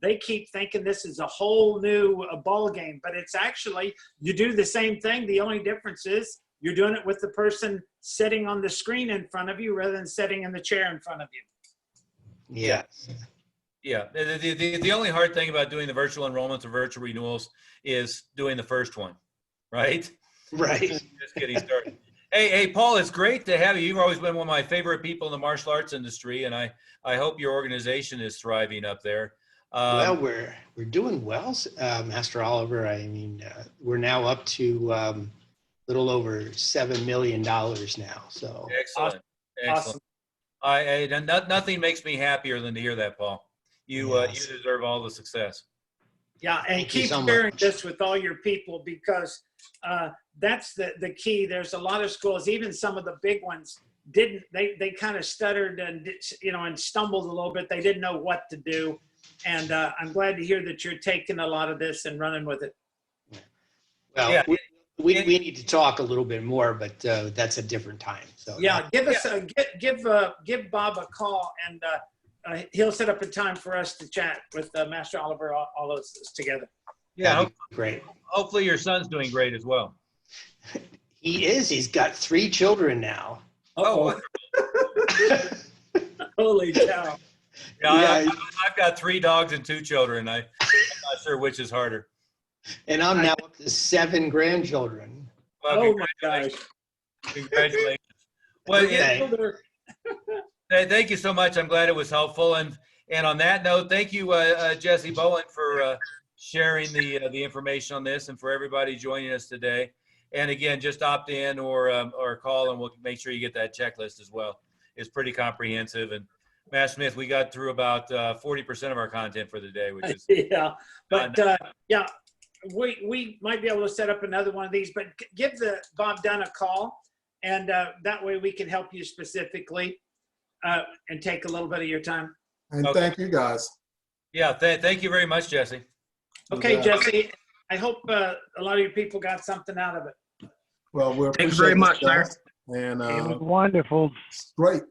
C: They keep thinking this is a whole new ball game, but it's actually, you do the same thing. The only difference is you're doing it with the person sitting on the screen in front of you rather than sitting in the chair in front of you.
K: Yeah.
A: Yeah. The only hard thing about doing the virtual enrollments or virtual renewals is doing the first one, right?
K: Right.
A: Just getting started. Hey, Paul, it's great to have you. You've always been one of my favorite people in the martial arts industry, and I hope your organization is thriving up there.
K: Well, we're doing well, Master Oliver. I mean, we're now up to a little over $7 million now. So
A: excellent.
C: Awesome.
A: Nothing makes me happier than to hear that, Paul. You
K: Yes.
A: you deserve all the success.
C: Yeah, and
K: Thank you
C: keep
K: so
C: sharing
K: much.
C: this with all your people, because that's the key. There's a lot of schools, even some of the big ones, they kind of stuttered and and stumbled a little bit. They didn't know what to do, and I'm glad to hear that you're taking a lot of this and running with it.
K: Well,
A: Yeah.
K: We need to talk a little bit more, but that's a different time. So
C: Yeah, give us give Bob a call, and he'll set up a time for us to chat with Master Oliver, all of us together.
A: Yeah,
K: that'd be great.
A: hopefully your son's doing great as well.
K: He is. He's got 3 children now.
A: Oh,
C: Holy cow.
A: yeah,
K: Yeah.
A: I've got 3 dogs and 2 children. I'm not sure which is harder.
K: And I'm now up to 7 grandchildren.
A: Well,
C: Oh my gosh.
A: congratulations. Well,
K: Okay.
A: thank you so much. I'm glad it was helpful. And on that note, thank you, Jessie Bowen, for sharing the information on this, and for everybody joining us today. And again, just opt in or call, and we'll make sure you get that checklist as well. It's pretty comprehensive. And Matt Smith, we got through about 40% of our content for the day, which is
C: Yeah, but yeah, we might be able to set up another one of these, but give Bob Dunn a call, and that way we can help you specifically and take a little bit of your time.
L: And
A: Okay.
L: thank you, guys.
A: yeah. Thank you very much, Jessie.
C: Okay,
L: Yeah.
C: Jesse, I hope a lot of you people got something out of it.
L: Well, we're
I: Thanks very much, sir.
L: And
B: It was wonderful.
L: great.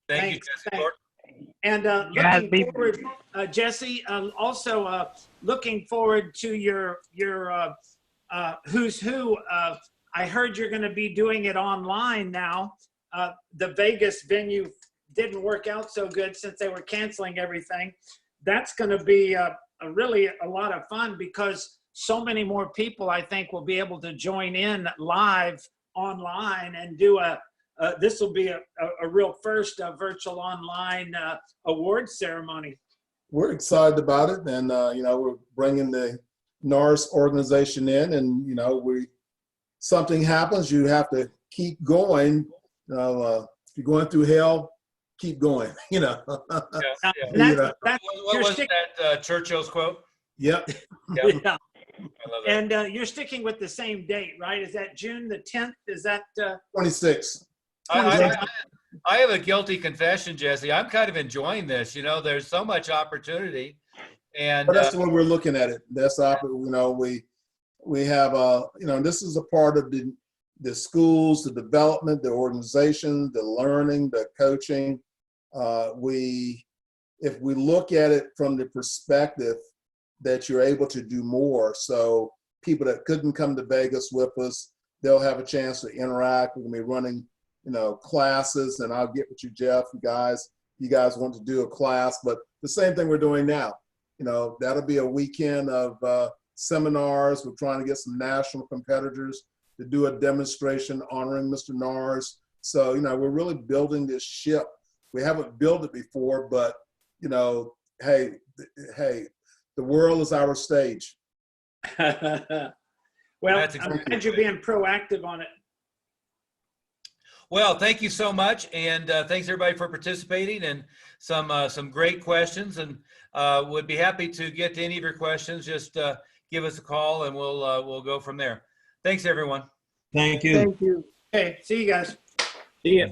A: Thank you,
C: Thanks,
A: Jessie
C: thanks.
A: Thornton.
C: And
B: Guys,
C: looking forward, Jesse, also looking forward to your Who's Who. I heard you're going to be doing it online now. The Vegas venue didn't work out so good since they were canceling everything. That's going to be really a lot of fun, because so many more people, I think, will be able to join in live online and do this will be a real first virtual online award ceremony.
L: We're excited about it, and we're bringing the NARS organization in, and something happens, you have to keep going. If you're going through hell, keep going.
A: Yeah.
C: That's
A: What was that Churchill's quote?
L: Yep.
A: Yeah.
C: yeah.
A: I love that.
C: And you're sticking with the same date, right? Is that June the 10th? Is that
L: 26.
A: I have a guilty confession, Jesse. I'm kind of enjoying this. There's so much opportunity, and
L: But that's the way we're looking at it. That's we have this is a part of the schools, the development, the organization, the learning, the coaching. If we look at it from the perspective that you're able to do more, so people that couldn't come to Vegas with us, they'll have a chance to interact. We're gonna be running, classes, and I'll get with you, Jeff. You guys want to do a class, but the same thing we're doing now. That'll be a weekend of seminars. We're trying to get some national competitors to do a demonstration honoring Mr. NARS. So, we're really building this ship. We haven't built it before, but, hey, the world is our stage.
C: well,
A: That's
C: I'm
A: exactly
C: glad you're being proactive on it.
A: Well, thank you so much, and thanks everybody for participating, and some great questions. And would be happy to get to any of your questions. Just give us a call, and we'll go from there. Thanks, everyone.
F: Thank you.
D: Thank you.
C: Okay, see you guys.
H: See ya.